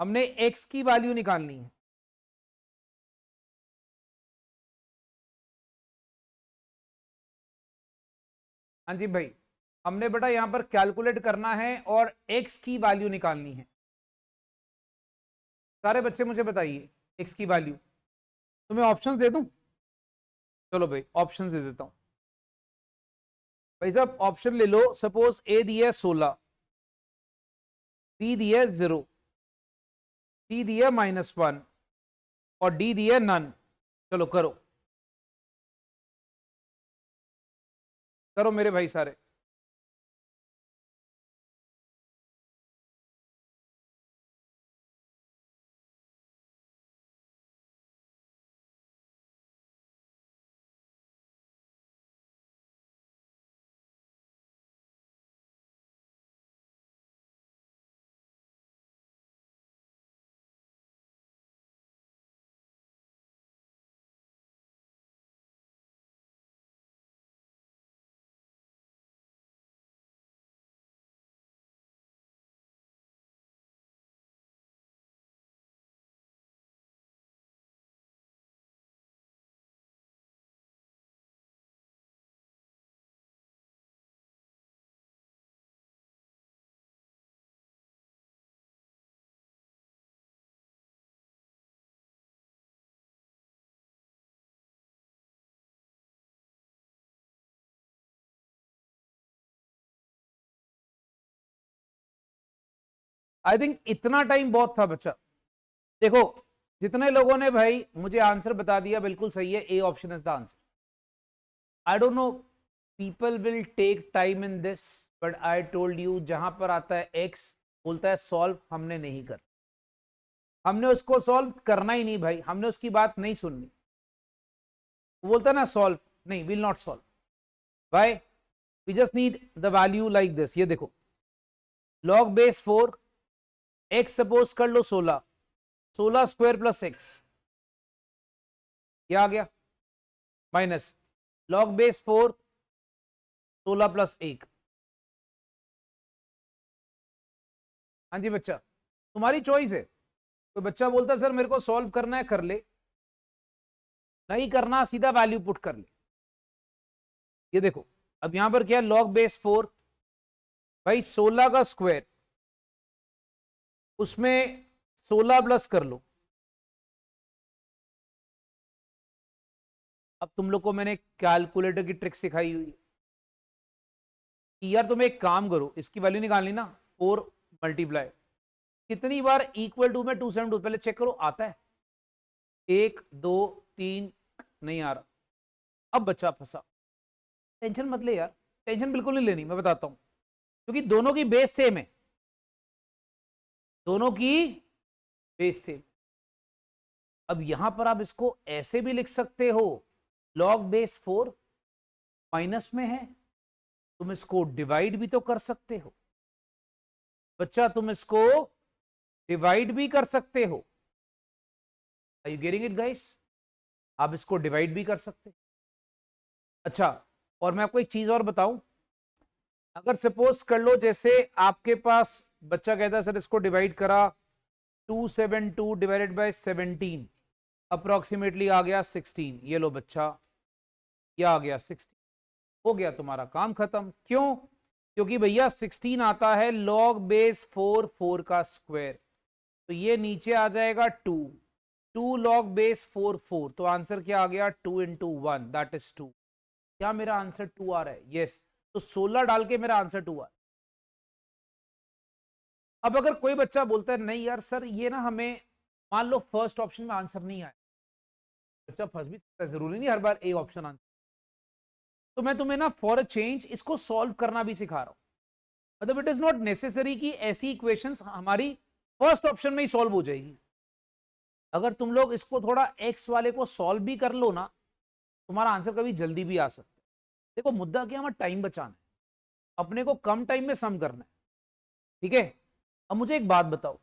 हमने x की वैल्यू निकालनी है। हाँ जी भाई, हमने बेटा यहां पर कैलकुलेट करना है और x की वैल्यू निकालनी है। सारे बच्चे मुझे बताइए x की वैल्यू। तुम्हें ऑप्शंस दे दूं? चलो भाई ऑप्शंस दे देता हूं। भाई साहब ऑप्शन ले लो, सपोज ए दिया 16, बी दिया 0, सी दिया -1 और डी दिया नन। चलो करो, करो मेरे भाई सारे। आई थिंक इतना टाइम बहुत था बच्चा। देखो जितने लोगों ने भाई मुझे आंसर बता दिया बिल्कुल सही है, A option is the answer. I don't know people will take time in this, but I told you जहां पर आता है एक्स बोलता है सॉल्व, हमने नहीं कर, हमने उसको सॉल्व करना ही नहीं भाई, हमने उसकी बात नहीं सुननी। वो बोलता है ना सॉल्व, नहीं विल नॉट सॉल्व भाई, we just need the value like this. ये देखो log बेस 4 x सपोज कर लो 16, 16 स्क्वायर प्लस x, ये आ गया माइनस log बेस 4 16 प्लस 1। हाँ जी बच्चा, तुम्हारी चॉइस है। कोई बच्चा बोलता है सर मेरे को सॉल्व करना है, कर ले, नहीं करना सीधा वैल्यू पुट कर ले। ये देखो अब यहां पर क्या है, log बेस 4 भाई 16 का स्क्वायर, उसमें 16 प्लस कर लो। अब तुम लोग को मैंने कैलकुलेटर की ट्रिक सिखाई हुई है कि यार तुम एक काम करो, इसकी वैल्यू निकालनी ना 4 मल्टीप्लाई कितनी बार इक्वल टू में 272, पहले चेक करो आता है 1 2 3, नहीं आ रहा। अब बच्चा फंसा, टेंशन मत ले यार, टेंशन बिल्कुल नहीं लेनी, मैं बताता हूं, क्योंकि दोनों की बेस सेम है, दोनों की बेस सेम। अब यहां पर आप इसको ऐसे भी लिख सकते हो, log बेस 4 माइनस में है, तुम इसको डिवाइड भी तो कर सकते हो बच्चा, तुम इसको डिवाइड भी कर सकते हो। Are you getting it guys? आप इसको डिवाइड भी कर सकते। अच्छा, और मैं आपको एक चीज और बताऊं, अगर सपोज कर लो जैसे आपके पास बच्चा कहता है सर इसको डिवाइड करा 272 डिवाइडेड बाय 17 अप्रोक्सीमेटली आ गया 16, ये लो बच्चा ये आ गया 16, हो गया तुम्हारा काम खत्म। क्यों? क्योंकि भैया 16 आता है log बेस 4 4 का स्क्वायर, तो ये नीचे आ जाएगा 2 log बेस 4 4, तो आंसर क्या आ गया 2 इंटू 1 दैट इज 2। क्या मेरा आंसर 2 आ रहा है? यस, तो 16 डाल के मेरा आंसर 2 आ रहा है। अब अगर कोई बच्चा बोलता है नहीं यार सर ये ना हमें, मान लो फर्स्ट ऑप्शन में आंसर नहीं आया, बच्चा फंस भी सकता है, जरूरी नहीं हर बार ए ऑप्शन आंसर, तो मैं तुम्हें ना फॉर अ चेंज इसको सॉल्व करना भी सिखा रहा हूं। मतलब इट इज नॉट नेसेसरी कि ऐसी इक्वेशंस हमारी फर्स्ट ऑप्शन में ही सॉल्व हो जाएगी। अगर तुम लोग इसको थोड़ा एक्स वाले को सॉल्व भी कर लो ना, तुम्हारा आंसर कभी जल्दी भी आ सकता है। देखो मुद्दा क्या, हमारा टाइम बचाना है, अपने को कम टाइम में सम करना है, ठीक है। अब मुझे एक बात बताओ,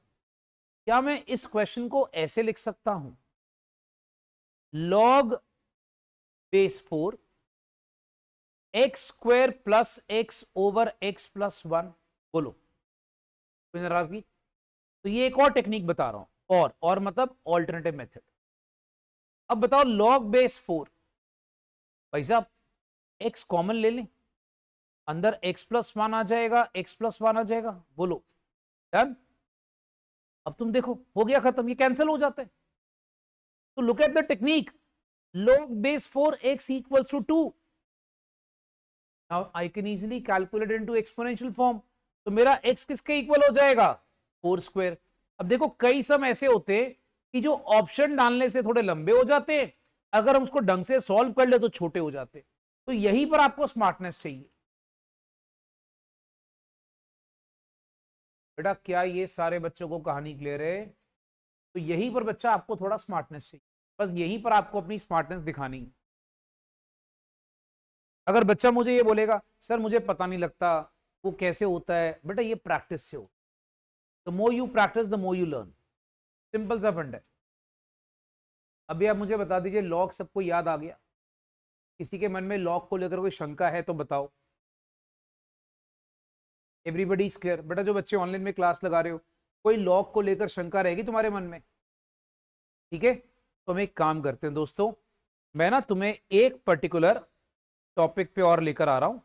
क्या मैं इस क्वेश्चन को ऐसे लिख सकता हूं, log base 4 x square plus x over x plus 1, बोलो कोई नाराजगी? तो ये एक और टेक्निक बता रहा हूं, और मतलब ऑल्टरनेटिव मेथड। अब बताओ log बेस 4, भाई साहब x कॉमन ले लें, अंदर x प्लस 1 आ जाएगा, x प्लस 1 आ जाएगा, बोलो डन। अब तुम देखो हो गया खत्म, ये कैंसिल हो जाता है। तो look at the technique, log base 4 x equals to 2, now I can easily calculate into exponential form, तो मेरा x किसके इक्वल हो जाएगा 4 स्क्वायर। अब देखो कई सम ऐसे होते हैं कि जो ऑप्शन डालने से थोड़े लंबे हो जाते हैं, अगर हम उसको ढंग से सॉल्व कर ले तो छोटे हो जाते हैं। तो यहीं पर आपको स्मार्टनेस चाहिए बेटा। क्या ये सारे बच्चों को कहानी क्लियर है? तो यहीं पर बच्चा आपको थोड़ा स्मार्टनेस चाहिए, बस यहीं पर आपको अपनी स्मार्टनेस दिखानी है। अगर बच्चा मुझे ये बोलेगा सर मुझे पता नहीं लगता वो कैसे होता है, बेटा ये प्रैक्टिस से हो, the more you practice the more you learn, simple सा फंड है। अभी आप मुझे बता दीजिए, लॉग सबको याद आ गया? किसी के मन में लॉग को लेकर कोई शंका है तो बताओ। Everybody is clear? बेटा जो बच्चे ऑनलाइन में क्लास लगा रहे हो, कोई लॉग को लेकर शंका रहेगी तुम्हारे मन में? ठीक है, तो हम एक काम करते हैं दोस्तों, मैं ना तुम्हें एक पर्टिकुलर टॉपिक पे और लेकर आ रहा हूं,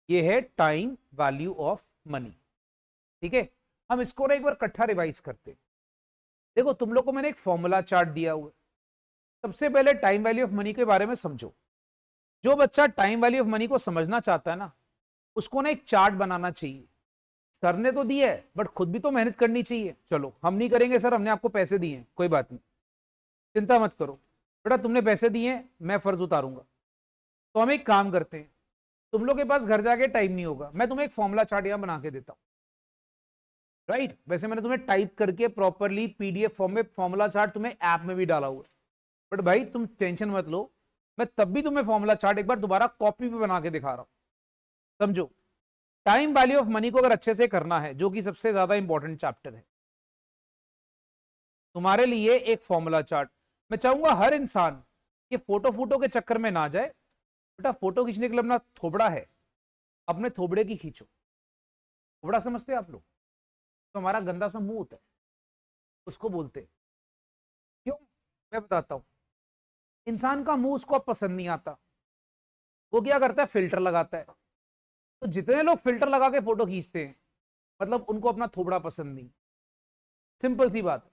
ये है टाइम वैल्यू ऑफ मनी। ठीक है, हम इसको ना एक बार इकट्ठा रिवाइज करते हैं। देखो तुम लोग को मैंने एक फॉर्मूला चार्ट दिया हुआ है, सबसे पहले टाइम वैल्यू ऑफ मनी के बारे में समझो। जो बच्चा टाइम वैल्यू ऑफ मनी को समझना चाहता है ना, उसको ना एक चार्ट बनाना चाहिए। सर ने तो दिया है बट खुद भी तो मेहनत करनी चाहिए। चलो हम नहीं करेंगे सर, हमने आपको पैसे दिए हैं, कोई बात नहीं, चिंता मत करो बेटा, तुमने पैसे दिए हैं, मैं फर्ज उतारूंगा। तो हम एक काम करते हैं, तुम लोग के पास घर जाके टाइम नहीं होगा, मैं तुम्हें एक फॉर्मूला चार्ट यहां बना के देता हूं, राइट? वैसे मैंने तुम्हें टाइप करके प्रॉपरली पीडीएफ फॉर्म में फॉर्मूला चार्ट तुम्हें ऐप में भी डाला हुआ है, बट भाई तुम टेंशन मत लो, मैं तब भी तुम्हें फॉर्मूला चार्ट एक बार दोबारा कॉपी पे बना के दिखा रहा हूं। समझो, टाइम वैल्यू ऑफ मनी को अगर अच्छे से करना है, जो कि सबसे ज्यादा इंपॉर्टेंट चैप्टर है, तुम्हारे लिए एक फॉर्मूला चार्ट, मैं चाहूंगा हर इंसान ये फोटो के चक्कर में ना जाए। बेटा फोटो खींचने के लिए अपना थोबड़ा है, अपने थोबड़े की खींचो। थोबड़ा समझते हैं आप लोग? तो हमारा गंदा सा मुंह होता है, उसको बोलते हैं। क्यों? मैं बताता हूं। इंसान का मुंह उसको पसंद नहीं आता, वो क्या करता है, फिल्टर लगाता है। तो जितने लोग फिल्टर लगा के फोटो खींचते हैं, मतलब उनको अपना थोबड़ा पसंद नहीं। सिंपल सी बात,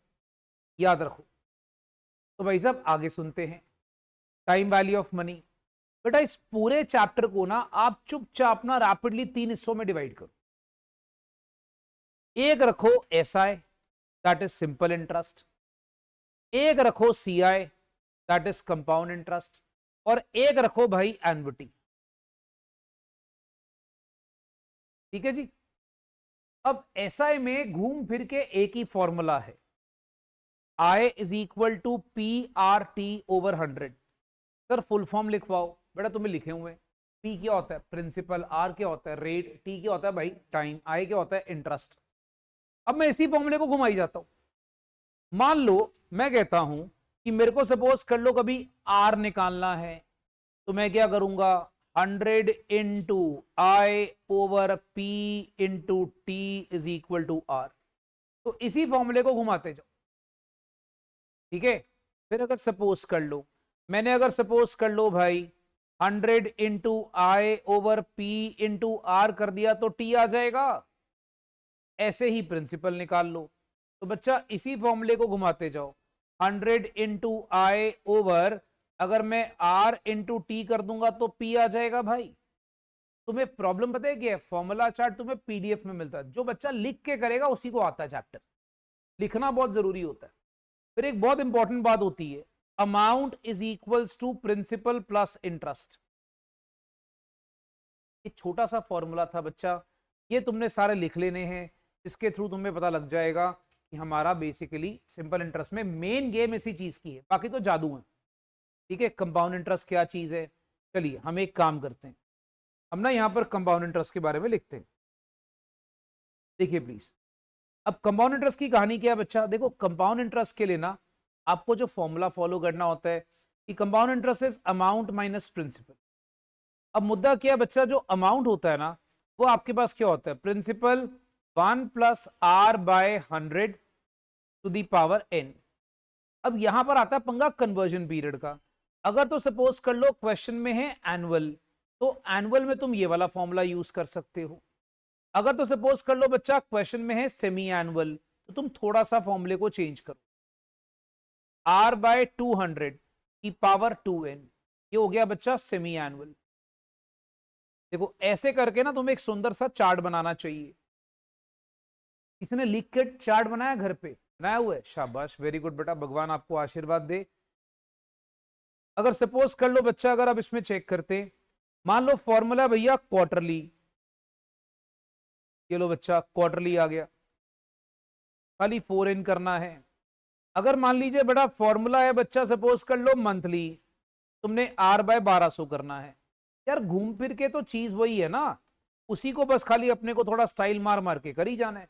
याद रखो। तो भाई साहब आगे सुनते हैं, टाइम वैल्यू ऑफ मनी। बेटा इस पूरे चैप्टर को ना आप चुपचाप ना रैपिडली 3 हिस्सों में डिवाइड करो। एक रखो SI, that is simple interest. एक रखो CI, that is compound interest. और एक रखो भाई एन्युटी। ठीक है जी। अब एसआई में घूम फिर के एक ही फॉर्मूला है, I is equal to P R T over 100। Sir full form लिखवाओ। बेटा तुम्हें लिखे हुए, पी क्या होता है प्रिंसिपल, आर क्या होता है रेट, टी क्या होता है भाई टाइम, आई क्या होता है इंटरेस्ट। अब मैं इसी फॉर्मूले को घुमाई जाता हूं। मान लो मैं कहता हूं कि मेरे को सपोज कर लो कभी आर निकालना है, तो मैं क्या करूंगा, 100 into I over P into T is equal to R. तो इसी फॉर्मूले को घुमाते जाओ। ठीक है, फिर अगर सपोज कर लो, मैंने अगर सपोज कर लो भाई 100 into I over P into R कर दिया, तो टी आ जाएगा। ऐसे ही प्रिंसिपल निकाल लो। तो बच्चा इसी फॉर्मूले को घुमाते जाओ, 100 इंटू आई ओवर, अगर मैं आर इंटू टी कर दूंगा तो पी आ जाएगा। भाई तुम्हें प्रॉब्लम पता है क्या है, फॉर्मूला चार्ट तुम्हें पीडीएफ में मिलता है, जो बच्चा लिख के करेगा उसी को आता है चैप्टर। लिखना बहुत जरूरी होता है। फिर एक बहुत इंपॉर्टेंट बात होती है, amount is equals to principal plus interest. एक छोटा सा फॉर्मूला था बच्चा, ये तुमने सारे लिख लेने हैं, इसके थ्रू तुम्हें पता लग जाएगा कि हमारा बेसिकली सिंपल इंटरेस्ट में मेन गेम इसी चीज की है, बाकी तो जादू है। ठीक है, कंपाउंड इंटरेस्ट क्या चीज है। चलिए हम एक काम करते हैं, हम ना यहां पर कंपाउंड इंटरेस्ट के बारे में लिखते हैं। देखिए प्लीज, अब कंपाउंड इंटरेस्ट की कहानी क्या है बच्चा, देखो कंपाउंड इंटरेस्ट के लिए ना आपको जो फॉर्मूला फॉलो करना होता है कि compound interest is amount minus principal. अब मुद्दा क्या है बच्चा, जो अमाउंट होता है ना वो आपके पास क्या होता है, principal 1 plus R by 100 to the power n। अब यहां पर आता है पंगा कन्वर्जन पीरियड का। अगर तो सपोज कर लो क्वेश्चन में है एनुअल, तो एनुअल में तुम ये वाला फॉर्मूला यूज कर सकते हो। अगर तो सपोज कर लो बच्चा क्वेश्चन में है सेमी एनुअल, तो तुम थोड़ा सा फॉर्मूले को चेंज करो, r बाय 200 की पावर 2n, ये हो गया बच्चा सेमी एनुअल। देखो ऐसे करके ना तुम्हें एक सुंदर सा चार्ट बनाना चाहिए। इसने लिख के चार्ट बनाया, घर पे बनाया हुआ है, शाबाश वेरी गुड बेटा, भगवान आपको आशीर्वाद दे। अगर सपोज कर लो बच्चा, अगर आप इसमें चेक करते, मान लो फॉर्मूला भैया क्वार्टरली, ये लो बच्चा क्वार्टरली आ गया, खाली 4n करना है। अगर मान लीजिए बेटा फॉर्मूला है बच्चा सपोज कर लो मंथली, तुमने r बाय 1200 करना है। यार घूम फिर के तो चीज वही है ना, उसी को बस खाली अपने को थोड़ा स्टाइल मार मार के कर ही जाना है।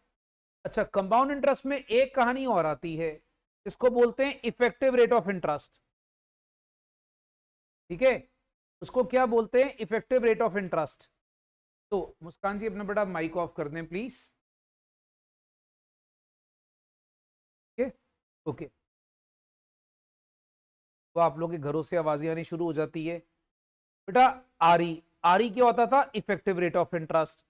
अच्छा, कंपाउंड इंटरेस्ट में एक कहानी और आती है, इसको बोलते हैं इफेक्टिव रेट ऑफ इंटरेस्ट। ठीक है, उसको क्या बोलते हैं, इफेक्टिव रेट ऑफ इंटरेस्ट। तो मुस्कान जी अपना बेटा माइक ऑफ कर दें प्लीज। ओके, तो आप लोगों के घरों से आवाजें आनी शुरू हो जाती है। बेटा आरई, आरई क्या होता था, इफेक्टिव रेट ऑफ इंटरेस्ट।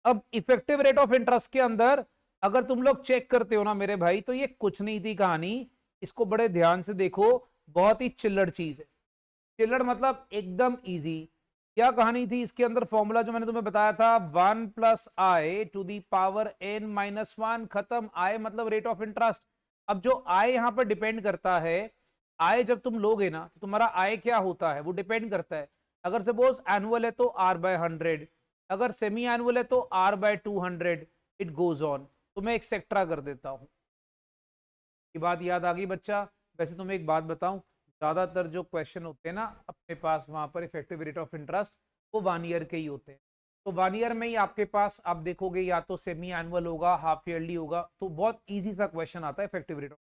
अब इफेक्टिव रेट ऑफ इंटरेस्ट के अंदर अगर तुम लोग चेक करते हो ना मेरे भाई, तो ये कुछ नहीं थी कहानी, इसको बड़े ध्यान से देखो, बहुत ही चिल्लड़ चीज है। चिल्लड़ मतलब एकदम इजी। क्या कहानी थी इसके अंदर? फॉर्मूला जो मैंने तुम्हें बताया था 1 plus I to the power n minus 1, खत्म। आई मतलब रेट ऑफ इंटरेस्ट। अब जो आई यहां पर डिपेंड करता है, आई जब तुम लोगे ना तो तुम्हारा आई क्या होता है वो डिपेंड करता है। अगर सपोज एनुअल है तो r/100, अगर सेमी एनुअल है तो r/200, इट गोज ऑन। तो मैं एक्सेट्रा कर देता हूं। ये बात याद आ गई बच्चा? वैसे तुम्हें एक बात बताऊं, ज्यादातर जो क्वेश्चन होते हैं ना अपने पास वहां पर इफेक्टिव रेट ऑफ इंटरेस्ट, वो 1 ईयर के ही होते हैं। तो 1 ईयर में ही आपके पास आप देखोगे या तो सेमी एनुअल होगा, हाफ ईयरली होगा, तो बहुत इजी सा क्वेश्चन आता है इफेक्टिव रेट ऑफ।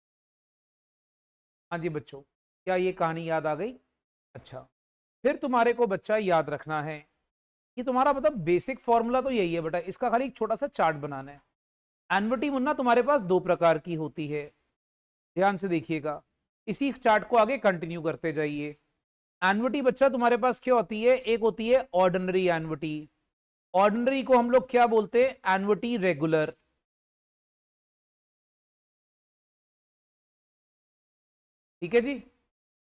हाँ जी बच्चों, क्या ये कहानी याद आ गई? अच्छा, फिर तुम्हारे को बच्चा याद रखना है, ये तुम्हारा मतलब बेसिक फॉर्मूला तो यही है बेटा, इसका खाली एक छोटा सा चार्ट बनाना है। एन्युटी मुन्ना तुम्हारे पास 2 प्रकार की होती है, ध्यान से देखिएगा, इसी चार्ट को आगे कंटिन्यू करते जाइए। एन्युटी बच्चा तुम्हारे पास क्या होती है? एक होती है ऑर्डिनरी एन्युटी। ऑर्डिनरी को हम लोग क्या बोलते हैं? Annuity regular. ठीक है जी।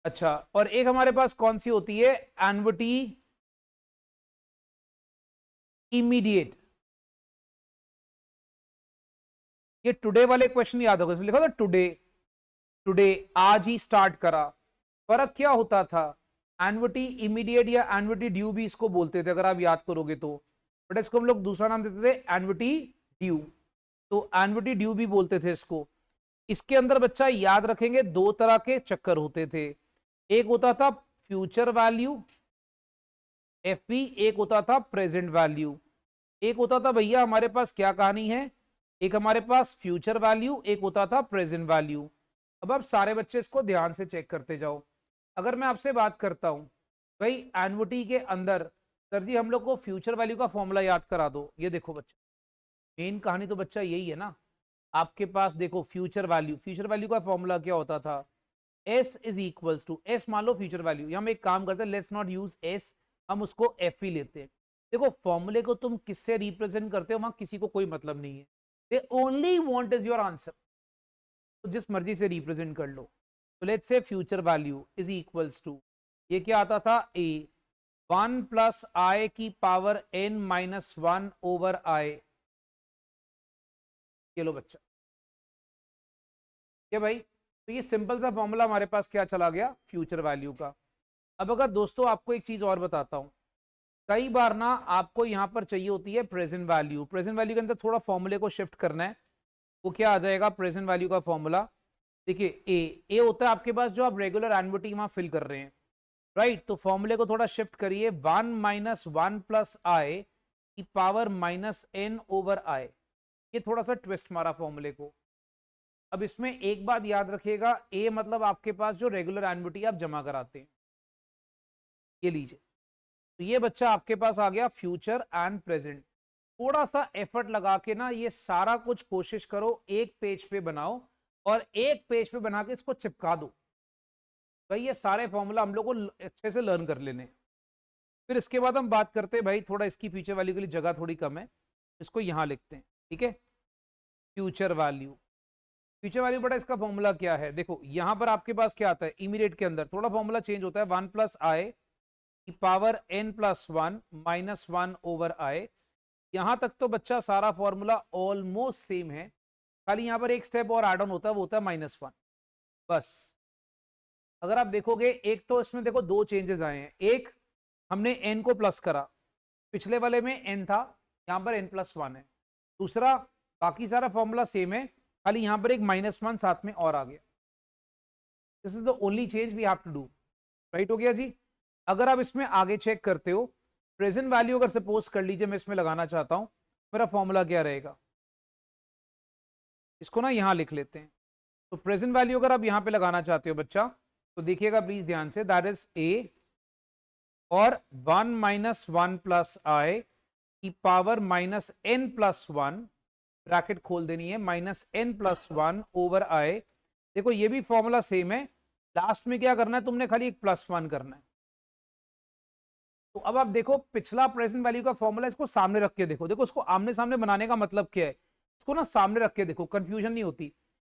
अच्छा, और एक हमारे पास कौन सी होती है? Annuity immediate. ये टुडे वाले क्वेश्चन याद होगा, इसमें लिखा था टुडे, टुडे आज ही स्टार्ट करा। फर्क क्या होता था? एन्युटी इमीडिएट या एन्युटी ड्यू भी इसको बोलते थे अगर आप याद करोगे तो, बट इसको हम लोग दूसरा नाम देते थे एन्युटी ड्यू। तो एन्युटी ड्यू भी बोलते थे इसको। इसके अंदर बच्चा याद रखेंगे 2 तरह के चक्कर होते थे। एक होता था फ्यूचर वैल्यू एफपी, एक होता था प्रेजेंट वैल्यू। एक होता था भैया हमारे पास क्या कहानी है, एक हमारे पास फ्यूचर वैल्यू, एक होता था प्रेजेंट वैल्यू। अब आप सारे बच्चे इसको ध्यान से चेक करते जाओ। अगर मैं आपसे बात करता हूं भाई एन्युटी के अंदर, सर जी हम लोग को फ्यूचर वैल्यू का फॉर्मूला याद करा दो, ये देखो बच्चा, मेन कहानी तो बच्चा यही है ना। आपके पास देखो फ्यूचर वैल्यू, फ्यूचर वैल्यू का फॉर्मूला क्या होता था? S is equals to, S मान लो फ्यूचर वैल्यू, हम एक काम करते हैं, लेट्स नॉट यूज एस, हम उसको एफ ही लेते हैं। देखो फॉर्मूले को तुम किससे रिप्रेजेंट करते हो वहां किसी को कोई मतलब नहीं है, they only want is your answer, तो जिस मर्जी से रिप्रेजेंट कर लो। तो let's say future value is equals to, ये क्या आता था? ए 1 प्लस आई की power n minus 1 over I. ये लो बच्चा, क्या भाई? तो ये सिंपल सा फॉर्मूला हमारे पास क्या चला गया? फ्यूचर वैल्यू का। अब अगर दोस्तों आपको एक चीज और बताता हूं, कई बार ना आपको यहां पर चाहिए होती है प्रेजेंट वैल्यू। प्रेजेंट वैल्यू के अंदर थोड़ा फॉर्मूले को शिफ्ट करना है, वो क्या आ जाएगा प्रेजेंट वैल्यू का फॉर्मूला? देखिए ए होता है आपके पास जो आप रेगुलर एन्युटी वहां फिल कर रहे हैं, राइट? तो फॉर्मूले को थोड़ा शिफ्ट करिए, 1 माइनस 1 प्लस आई की power minus n over I. ये थोड़ा सा ट्विस्ट मारा फॉर्मूले को। अब इसमें एक बात याद रखिएगा, ए मतलब आपके पास जो रेगुलर एन्युटी आप जमा कराते हैं, ये लीजिए। तो ये बच्चा आपके पास आ गया फ्यूचर एंड प्रेजेंट। थोड़ा सा एफर्ट लगा के ना ये सारा कुछ कोशिश करो एक पेज पे बनाओ, और एक पेज पे बना के इसको चिपका दो। भाई ये सारे फॉर्मूला हम लोग को अच्छे से लर्न कर लेने। फिर इसके बाद हम बात करते हैं भाई, थोड़ा इसकी फ्यूचर वैल्यू के लिए जगह थोड़ी कम है, इसको यहां लिखते हैं, ठीक है? फ्यूचर वैल्यू, फ्यूचर वैल्यू बटा इसका फॉर्मूला क्या है? देखो यहां पर आपके पास क्या आता है, इमीडिएट के अंदर थोड़ा फॉर्मूला चेंज होता है, 1 प्लस आई की power n plus 1 minus 1 over आई। यहां तक तो बच्चा सारा फॉर्मूला ऑलमोस्ट सेम है, खाली यहां पर एक स्टेप और एड ऑन होता है, वो होता है -1 बस। अगर आप देखोगे एक तो इसमें देखो 2 चेंजेस आए हैं, एक हमने n को प्लस करा, पिछले वाले में n था, यहां पर n प्लस 1 है। दूसरा बाकी सारा फॉर्मूला सेम है, खाली यहां पर एक -1 साथ में और आ गया। This is the only change we have to do, right हो गया जी। अगर आप इसमें आगे चेक करते हो, प्रेजेंट वैल्यू अगर सपोज कर लीजिए मैं इसमें लगाना चाहता हूं, मेरा फॉर्मूला क्या रहेगा? इसको ना यहां लिख लेते हैं। तो प्रेजेंट वैल्यू अगर आप यहां पे लगाना चाहते हो बच्चा, तो देखिएगा प्लीज ध्यान से, दैट इज ए और 1 माइनस 1 प्लस आई की power minus n plus 1, bracket खोल देनी है, माइनस n प्लस 1 ओवर आई। देखो ये भी फॉर्मूला सेम है, लास्ट में क्या करना है तुमने? खाली एक +1 करना है। तो अब आप देखो पिछला प्रेजेंट वैल्यू का फॉर्मूला, इसको सामने रख के देखो, देखो इसको आमने सामने बनाने का मतलब क्या है, इसको ना सामने रख के देखो, कंफ्यूजन नहीं होती।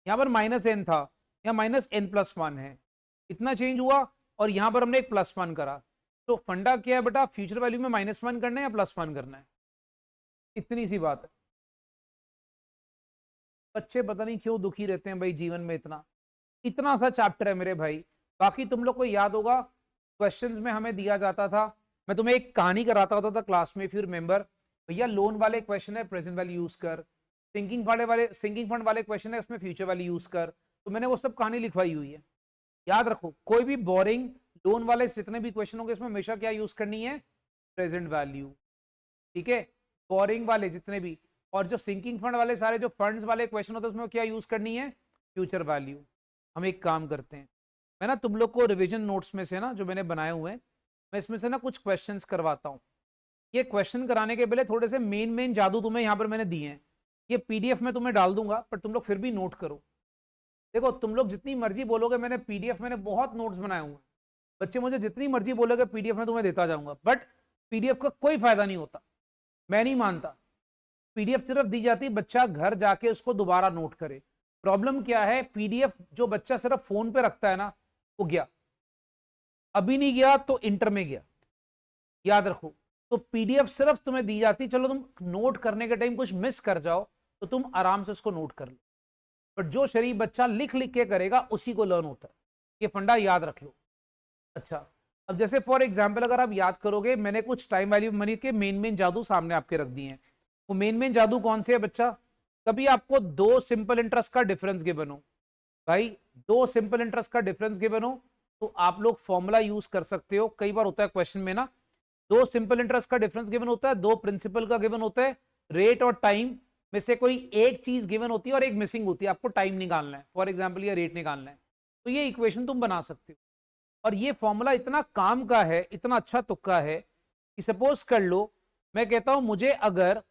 यहां पर -n था, यहाँ -n+1 है, इतना चेंज हुआ, और यहां पर हमने एक +1 करा। तो फंडा क्या है बेटा, फ्यूचर वैल्यू में -1 करना है या +1 करना है, इतनी सी बात है। बच्चे पता नहीं क्यों दुखी रहते हैं भाई जीवन में, इतना इतना सा चैप्टर है मेरे भाई। बाकी तुम लोग को याद होगा क्वेश्चंस में हमें दिया जाता था, मैं तुम्हें एक कहानी कराता होता था क्लास में, इफ यू रिमेंबर, भैया लोन वाले क्वेश्चन है प्रेजेंट वैल्यू यूज कर, सिंकिंग फंड वाले क्वेश्चन है उसमें फ्यूचर वैल्यू यूज कर, तो मैंने वो सब कहानी लिखवाई हुई है। याद रखो, कोई भी बोरिंग लोन वाले जितने भी क्वेश्चन होंगे इसमें हमेशा क्या यूज करनी है, प्रेजेंट वैल्यू, ठीक है, बोरिंग वाले जितने भी। और जो सिंकिंग फंड वाले सारे जो फंड्स वाले क्वेश्चन होते हैं उसमें क्या यूज करनी है, फ्यूचर वैल्यू। हम एक काम करते हैं, मैं ना तुम लोग को रिवीजन नोट्स में से ना जो मैंने बनाए हुए हैं, मैं इसमें से ना कुछ क्वेश्चंस करवाता हूँ। ये क्वेश्चन कराने के पहले थोड़े से मेन जादू तुम्हें यहाँ पर मैंने दिए हैं, ये पीडीएफ में तुम्हें डाल दूंगा, पर तुम लोग फिर भी नोट करो। देखो तुम लोग जितनी मर्जी बोलोगे, मैंने पीडीएफ मैंने बहुत नोट्स बनाए हुए हैं, बच्चे मुझे जितनी मर्जी बोलोगे पीडीएफ में तुम्हें देता जाऊंगा, बट पीडीएफ का कोई फायदा नहीं होता, मैं नहीं मानता। पीडीएफ सिर्फ दी जाती, बच्चा घर जाके उसको दोबारा नोट करे। प्रॉब्लम क्या है, पीडीएफ जो बच्चा सिर्फ फोन पे रखता है ना, वो गया, अभी नहीं गया तो इंटर में गया, याद रखो। तो पीडीएफ सिर्फ तुम्हें दी जाती, चलो तुम नोट करने के टाइम कुछ मिस कर जाओ तो तुम आराम से उसको नोट कर लो, बट जो शरीफ बच्चा लिख लिख के करेगा उसी को लर्न होता है, ये फंडा याद रख लो। अच्छा, अब जैसे फॉर एग्जाम्पल अगर आप याद करोगे, मैंने कुछ टाइम वैल्यू मनी के मेन जादू सामने आपके रख दिए हैं। वो मेन जादू कौन से है बच्चा, कभी आपको दो सिंपल इंटरेस्ट का डिफरेंस गिवन हो, भाई दो सिंपल इंटरेस्ट का डिफरेंस गिवन हो, तो आप लोग फॉर्मूला यूज कर सकते हो। कई बार होता है क्वेश्चन में ना, दो सिंपल इंटरेस्ट का डिफरेंस गिवन होता है, दो प्रिंसिपल का गिवन होता है, रेट और टाइम में से कोई एक चीज गिवन होती है और एक मिसिंग होती है, आपको टाइम निकालना है, फॉर एग्जाम्पल ये रेट निकालना है, तो ये इक्वेशन तुम बना सकते हो। और ये फॉर्मूला इतना काम का है, इतना अच्छा तुक्का है कि सपोज कर लो मैं कहता हूं मुझे अगर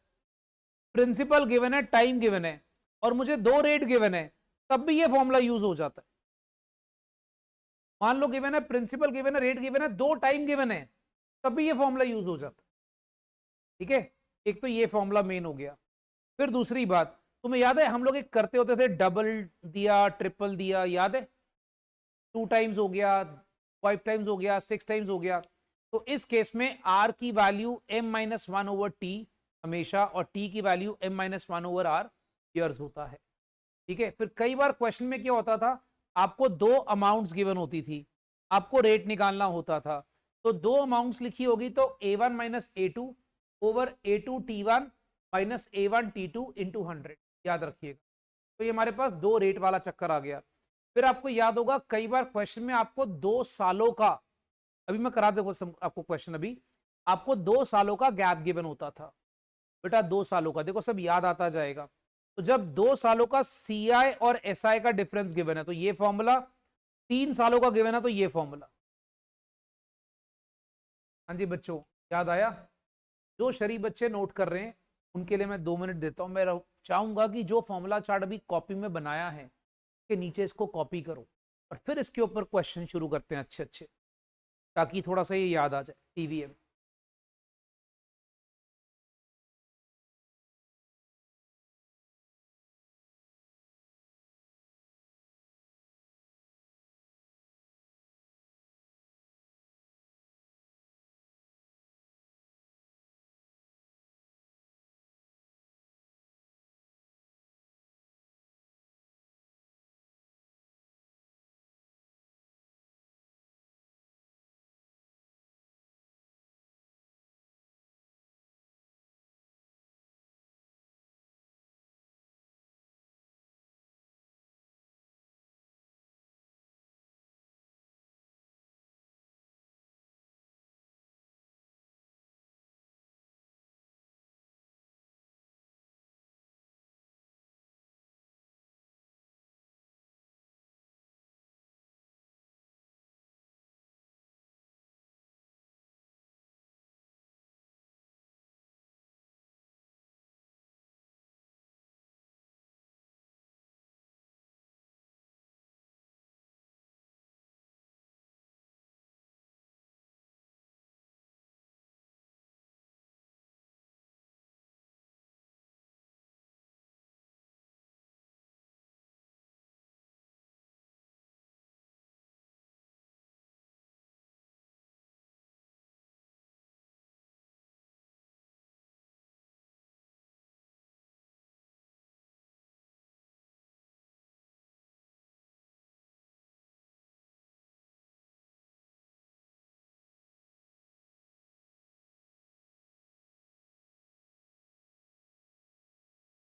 प्रिंसिपल गिवन है, टाइम गिवन है और मुझे दो रेट गिवन है, तब भी ये फॉर्मूला यूज हो जाता है। मान लो गिवन है, प्रिंसिपल गिवन है, रेट गिवन है, दो टाइम गिवन है, तब भी ये फॉर्मूला यूज हो जाता है, ठीक है। एक तो ये फॉर्मूला मेन हो गया। फिर दूसरी बात, तुम्हें याद है हम लोग एक करते होते थे, डबल दिया ट्रिपल दिया, याद है, 2 टाइम्स हो गया, 5 टाइम्स हो गया, 6 टाइम्स हो गया। तो इस केस में आर की वैल्यू m-1/t हमेशा, और t की वैल्यू m-1/r ईयर्स होता है, ठीक है। फिर कई बार क्वेश्चन में क्या होता था, आपको दो अमाउंट्स गिवन होती थी, आपको रेट निकालना होता था, तो दो अमाउंट्स लिखी होगी तो a1 - a2 over a2 t1 minus a1 t2 into 100, याद रखिएगा। तो ये हमारे पास दो रेट वाला चक्कर आ गया। फिर आपको याद होगा कई बार क्वेश्चन में आपको 2 सालों का, अभी मैं करा दूंगा आपको क्वेश्चन, अभी आपको 2 सालों का गैप गिवन होता था, बेटा 2 सालों का, देखो सब याद आता जाएगा। तो जब 2 सालों का सीआई और एसआई का डिफरेंस गिवन है तो ये फॉर्मूला, 3 सालों का गिवन है तो ये फॉर्मूला। हाँ जी बच्चों, याद आया। जो शरीफ बच्चे नोट कर रहे हैं उनके लिए मैं 2 मिनट देता हूं, मैं चाहूंगा कि जो फॉर्मूला चार्ट अभी कॉपी में बनाया है के नीचे इसको कॉपी करो और फिर इसके ऊपर क्वेश्चन शुरू करते हैं अच्छे अच्छे, ताकि थोड़ा सा ये याद आ जाए टीवीएम।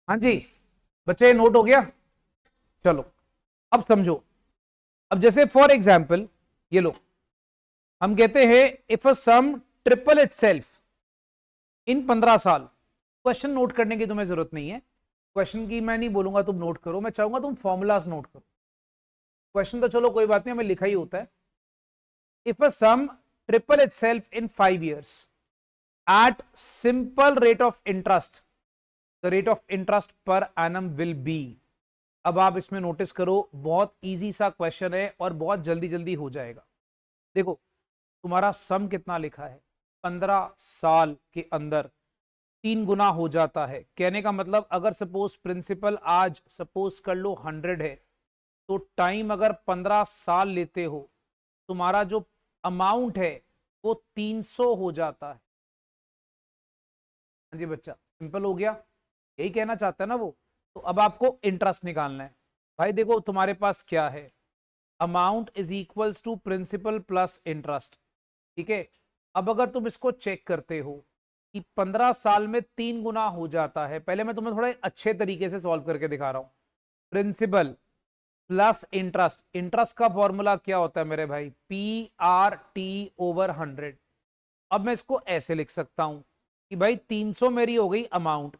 हाँ जी बच्चे, नोट हो गया? चलो अब समझो। अब जैसे फॉर एग्जाम्पल ये लो, हम कहते हैं if a sum triple itself in 15 साल। क्वेश्चन नोट करने की तुम्हें जरूरत नहीं है, क्वेश्चन की मैं नहीं बोलूंगा तुम नोट करो, मैं चाहूंगा तुम फॉर्मूलाज नोट करो। क्वेश्चन तो चलो कोई बात नहीं, हमें लिखा ही होता है। If a sum triple itself in 5 years at simple rate of interest, the rate of interest per annum will be। अब आप इसमें नोटिस करो, बहुत इजी सा क्वेश्चन है और बहुत जल्दी जल्दी हो जाएगा। देखो तुम्हारा सम कितना लिखा है, 15 साल के अंदर 3 गुना हो जाता है। कहने का मतलब अगर सपोज प्रिंसिपल आज सपोज कर लो 100 है, तो टाइम अगर 15 साल लेते हो, तुम्हारा जो अमाउंट है वो 300 हो जाता है। हाँ जी बच्चा, सिंपल हो गया, यही कहना चाहता है ना वो। तो अब आपको इंटरेस्ट निकालना है। भाई देखो तुम्हारे पास क्या है, amount is equals to principal plus interest. ठीक है, अब अगर तुम इसको चेक करते हो कि 15 साल में 3 गुना हो जाता है, पहले मैं तुम्हें थोड़ा अच्छे तरीके से सॉल्व करके दिखा रहा हूं। प्रिंसिपल प्लस इंटरेस्ट, इंटरेस्ट का फॉर्मूला क्या होता है मेरे भाई, PRT/100। अब मैं इसको ऐसे लिख सकता हूं कि भाई 300 मेरी हो गई अमाउंट,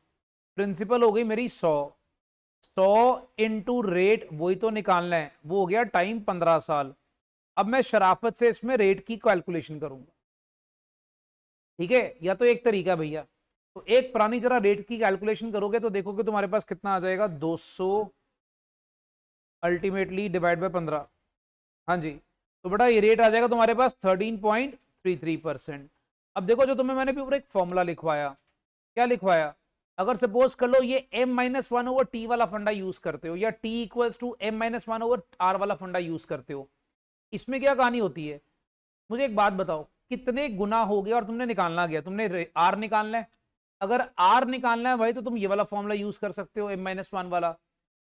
प्रिंसिपल हो गई मेरी 100, 100 इंटू रेट वही तो निकालना है, वो हो गया टाइम 15 साल। अब मैं शराफत से इसमें रेट की कैलकुलेशन करूंगा। ठीक है, या तो एक तरीका भैया, तो एक पुरानी जरा रेट की कैलकुलेशन करोगे तो देखोगे तुम्हारे पास कितना आ जाएगा, 200 अल्टीमेटली डिवाइड बाय 15। हाँ जी, तो बेटा ये रेट आ जाएगा तुम्हारे पास 13.33%। अब देखो जो तुम्हें मैंने भी ऊपर एक फॉर्मूला लिखवाया, क्या लिखवाया, अगर सपोज कर लो ये m-1/t वाला फंडा यूज करते हो, या t इक्वल्स टू m-1/r वाला फंडा यूज करते हो, इसमें क्या कहानी होती है, मुझे एक बात बताओ, कितने गुना हो गया और तुमने निकालना गया, तुमने आर निकालना है। अगर आर निकालना है भाई तो तुम ये वाला फॉर्मूला यूज कर सकते हो, m-1 वाला।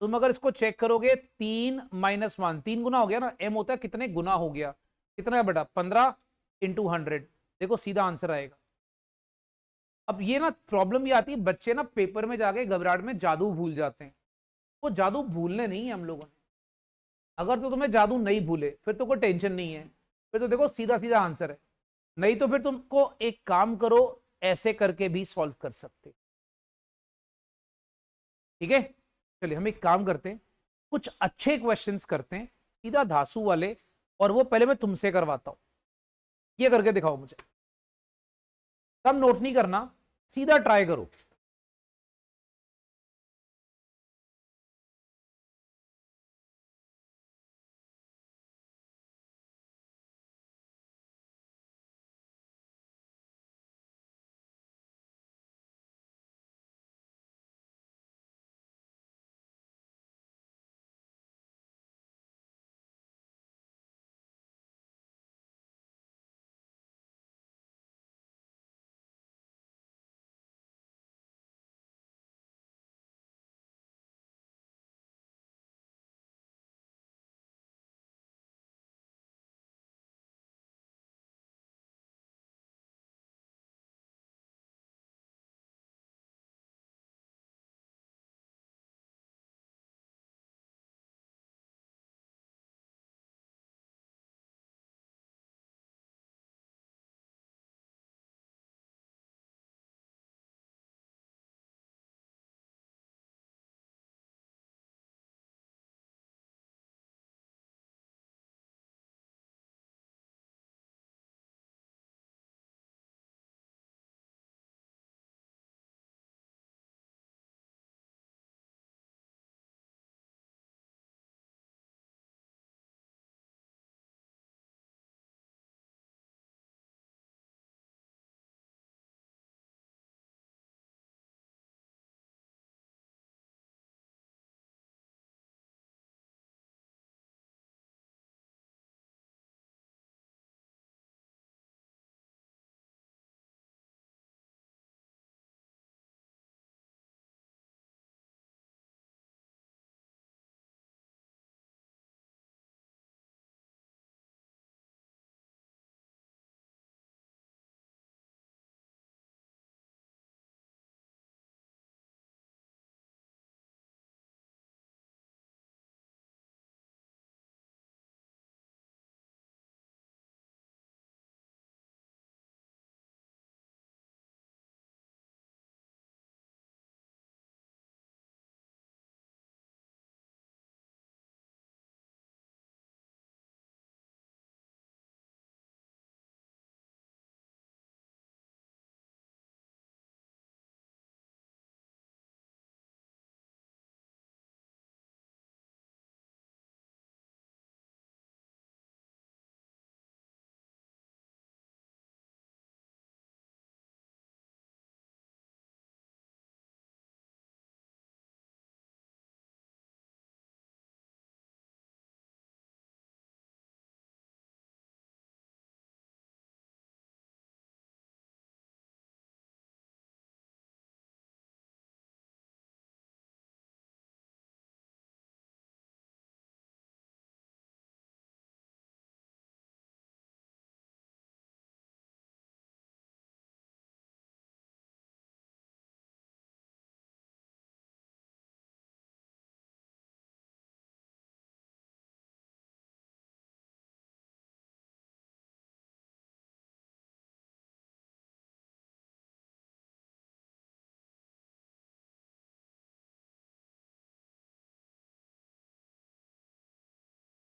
तुम अगर इसको चेक करोगे 3-1, 3 गुना हो गया ना, एम होता है कितने गुना हो गया, कितना है बेटा 15 इंटू 100, देखो सीधा आंसर आएगा। अब ये ना प्रॉब्लम ये आती है, बच्चे ना पेपर में जाके घबराहट में जादू भूल जाते हैं। वो जादू भूलने नहीं है हम लोगों ने, अगर तो तुम्हें जादू नहीं भूले फिर तो कोई टेंशन नहीं है, फिर तो देखो सीधा सीधा आंसर है। नहीं तो फिर तुमको एक काम करो, ऐसे करके भी सॉल्व कर सकते। ठीक है, चलिए हम एक काम करते हैं, कुछ अच्छे क्वेश्चंस करते हैं सीधा धासु वाले, और वो पहले मैं तुमसे करवाता हूं। ये करके दिखाओ मुझे, तब नोट नहीं करना, सीधा ट्राई करो।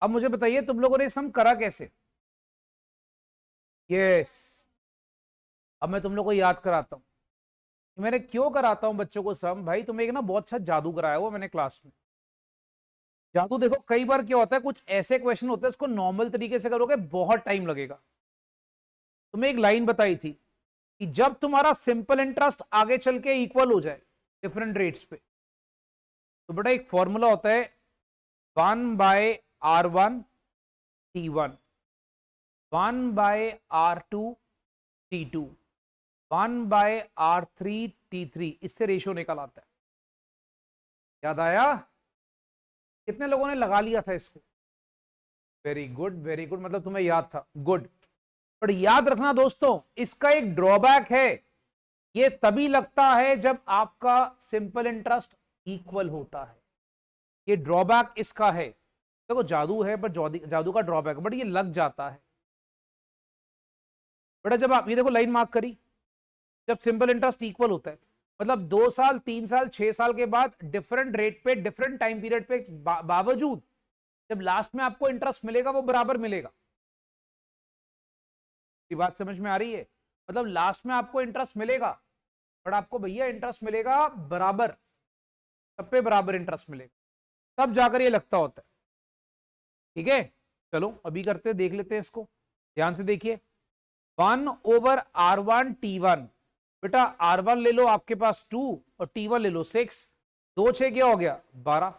अब मुझे बताइए तुम लोगों ने सम करा कैसे? यस, अब मैं तुम लोग को याद कराता हूं। मैंने क्यों कराता हूं बच्चों को सम? भाई तुम्हें एक ना बहुत अच्छा जादू कराया हुआ मैंने क्लास में। जादू देखो, कई बार क्या होता है, कुछ ऐसे क्वेश्चन होते हैं इसको नॉर्मल तरीके से करोगे बहुत टाइम लगेगा। तुम्हें एक लाइन बताई थी कि जब तुम्हारा सिंपल इंटरेस्ट आगे चल के इक्वल हो जाए डिफरेंट रेट्स पे, तो बेटा एक फॉर्मूला होता है 1/R1 T1, 1/R2 T2, 1/R3 T3, इससे रेशियो निकल आता है। याद आया? कितने लोगों ने लगा लिया था इसको? वेरी गुड, वेरी गुड, मतलब तुम्हें याद था, गुड। पर याद रखना दोस्तों, इसका एक ड्रॉबैक है, ये तभी लगता है जब आपका सिंपल इंटरेस्ट इक्वल होता है। ये ड्रॉबैक इसका है। देखो जादू है पर जादू का ड्रॉबैक, बट ये लग जाता है बेटा। जब आप ये देखो लाइन मार्क करी, जब सिंपल इंटरेस्ट इक्वल होता है मतलब 2 साल 3 साल 6 साल के बाद डिफरेंट रेट पे डिफरेंट टाइम पीरियड पे बावजूद जब लास्ट में आपको इंटरेस्ट मिलेगा वो बराबर मिलेगा। ये बात समझ में आ रही है? मतलब लास्ट में आपको इंटरेस्ट मिलेगा, बट आपको भैया इंटरेस्ट मिलेगा बराबर, सब पे बराबर इंटरेस्ट मिलेगा, तब जाकर ये लगता होता है। ठीक है, चलो अभी करते देख लेते हैं इसको, ध्यान से देखिए। 1/R1 T1, बेटा R1 ले लो आपके पास 2 और T1 ले लो 6, 2 6 क्या हो गया 12।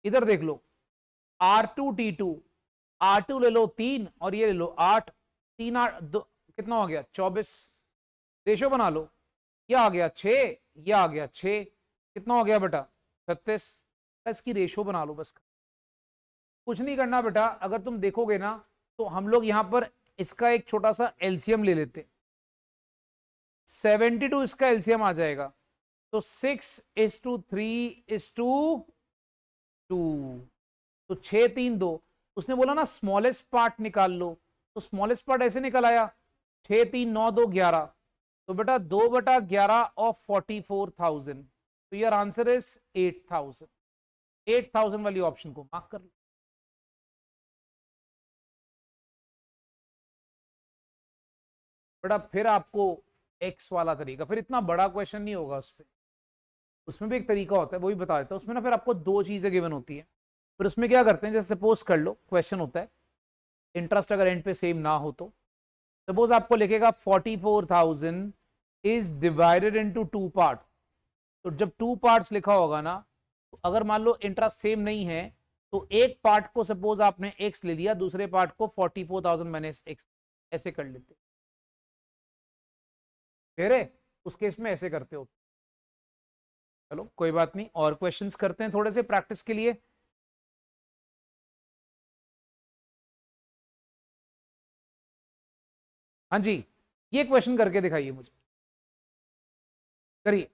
इधर देख लो R2 T2, R2 ले लो 3 और ये ले लो 8, 3 8 2 कितना हो गया 24। रेशो बना लो, ये आ गया 6, ये आ गया 6, कितना हो गया बेटा 36। इसकी रेशो बना लो बस, कुछ नहीं करना बेटा। अगर तुम देखोगे ना तो हम लोग यहां पर इसका एक छोटा सा एलसीएम ले लेते, 72 इसका एलसीएम आ जाएगा, तो 6:3:2, तो 6 3 2। उसने बोला ना स्मॉलेस्ट पार्ट निकाल लो, तो स्मॉलेस्ट पार्ट ऐसे निकल आया 6 3 9 2 11, तो बेटा 2/11 ऑफ 44,000, तो योर आंसर इज 8,000। 8,000 वाली ऑप्शन को मार्क कर लो बेटा। फिर आपको एक्स वाला तरीका, फिर इतना बड़ा क्वेश्चन नहीं होगा उस पर, उसमें भी एक तरीका होता है, वो भी बता देता हूं। उसमें ना फिर आपको 2 चीजें गिवन होती है, फिर उसमें क्या करते हैं, जैसे सपोज कर लो क्वेश्चन होता है इंटरेस्ट अगर एंड पे सेम ना हो, तो सपोज आपको लिखेगा 44,000 इज डिवाइडेड इनटू 2 पार्ट्स। तो जब 2 पार्ट्स लिखा होगा ना, तो अगर मान लो इंटरेस्ट सेम नहीं है, तो एक पार्ट को सपोज आपने एक्स ले लिया, दूसरे पार्ट को 44,000 माइनस एक्स, ऐसे कर लेते। फिर उस केस में ऐसे करते हो। चलो कोई बात नहीं, और क्वेश्चंस करते हैं थोड़े से प्रैक्टिस के लिए। हाँ जी, ये क्वेश्चन करके दिखाइए मुझे, करिए।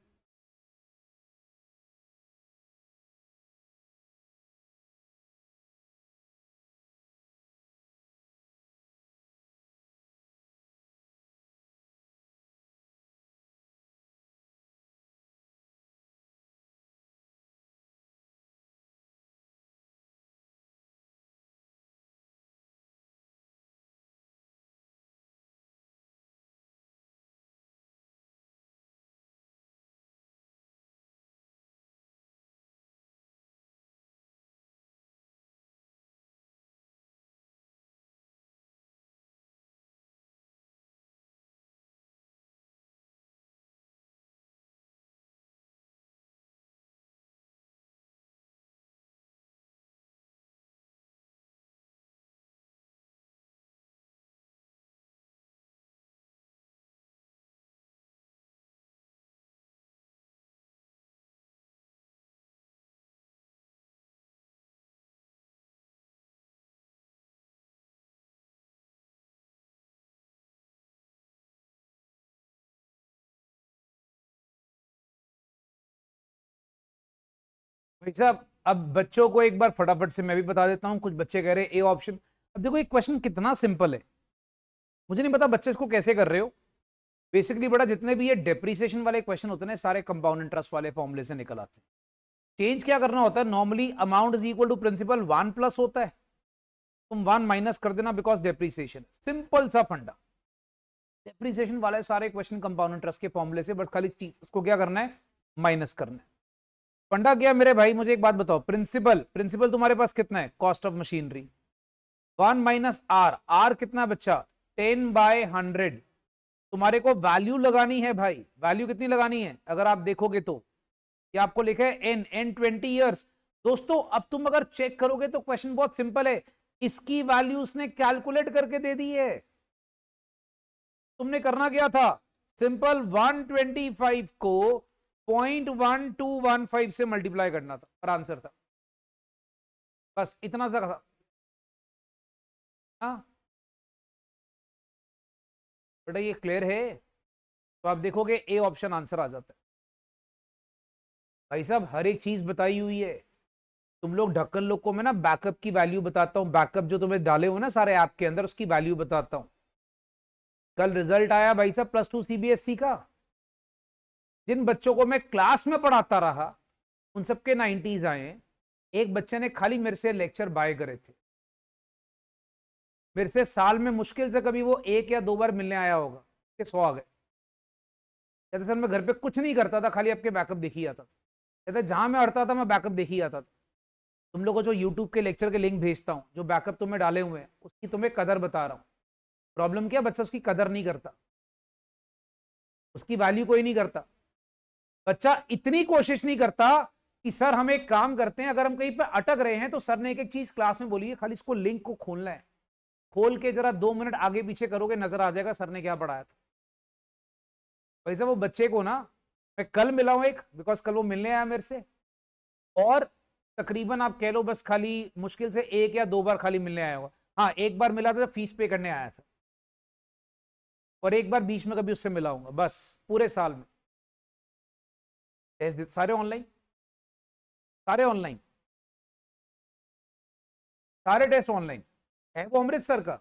भाई साहब, अब बच्चों को एक बार फटाफट से मैं भी बता देता हूं, कुछ बच्चे कह रहे हैं ए ऑप्शन। अब देखो ये क्वेश्चन कितना सिंपल है, मुझे नहीं पता बच्चे इसको कैसे कर रहे हो। बेसिकली बड़ा जितने भी ये डेप्रिसिएशन वाले क्वेश्चन होते हैं सारे कंपाउंड इंटरेस्ट वाले फॉर्मूले से निकल आते हैं। चेंज क्या करना होता है, normally amount is equal to principal 1 plus होता है, तुम 1 माइनस कर देना बिकॉज डेप्रीसिएशन, सिंपल सा फंडा। डेप्रीसिएशन वाले सारे क्वेश्चन कंपाउंड इंटरेस्ट के फॉर्मूले से, बट खाली चीज उसको क्या करना है, माइनस करना है। फंडा क्या मेरे भाई, मुझे एक बात बताओ, प्रिंसिपल प्रिंसिपल तुम्हारे पास कितना है, cost of machinery 1 minus R, R कितना बच्चा 10/100। तुम्हारे को वैल्यू लगानी है भाई, वैल्यू कितनी लगानी है, अगर आप देखोगे तो ये आपको लिखा है एन 20 ईयर्स। दोस्तों अब तुम अगर चेक करोगे तो क्वेश्चन बहुत सिंपल है, इसकी वैल्यू उसने कैलकुलेट करके दे दी है। तुमने करना क्या था, सिंपल 125 को 0.1215 से मल्टीप्लाई करना था और आंसर था, बस इतना सा था। हाँ बेटा ये क्लियर है, तो आप देखोगे ए ऑप्शन आंसर आ जाता है। भाई साहब हर एक चीज बताई हुई है, तुम लोग ढक्कन लोग को मैं ना बैकअप की वैल्यू बताता हूं, बैकअप जो तुम्हें डाले हुए ना सारे ऐप के अंदर, उसकी वैल्यू बताता हूं। कल रिजल्ट आया भाई साहब +2 सीबीएसई का, जिन बच्चों को मैं क्लास में पढ़ाता रहा उन सबके 90s आए। एक बच्चे ने खाली मेरे से लेक्चर बाय करे थे, मेरे से साल में मुश्किल से कभी वो 1 या 2 बार मिलने आया होगा, कि 100 आ गए। कहते सर मैं घर पे कुछ नहीं करता था, खाली आपके बैकअप देखी आता था। कहते जहां मैं अड़ता था मैं बैकअप देखी आता था। तुम लोगों को जो यूट्यूब के लेक्चर के लिंक भेजता हूं, जो बैकअप तुम्हें डाले हुए हैं, उसकी तुम्हें कदर बता रहा हूं। प्रॉब्लम क्या, बच्चा उसकी कदर नहीं करता, उसकी वैल्यू कोई नहीं करता। बच्चा इतनी कोशिश नहीं करता कि सर हम एक काम करते हैं, अगर हम कहीं पर अटक रहे हैं तो सर ने एक एक चीज क्लास में बोली है, खाली इसको लिंक को खोलना है, खोल के जरा 2 मिनट आगे पीछे करोगे, नजर आ जाएगा सर ने क्या पढ़ाया था। वैसे वो बच्चे को ना मैं कल मिला हूं एक, बिकॉज कल वो मिलने आया मेरे से, और तकरीबन आप कह लो बस खाली मुश्किल से 1 या 2 बार खाली मिलने आया होगा। हाँ एक बार मिला था, फीस पे करने आया था, और एक बार बीच में कभी उससे मिला हूंगा, बस पूरे साल में। टेस्ट सारे ऑनलाइन, सारे ऑनलाइन, सारे टेस्ट ऑनलाइन है। वो अमृतसर का,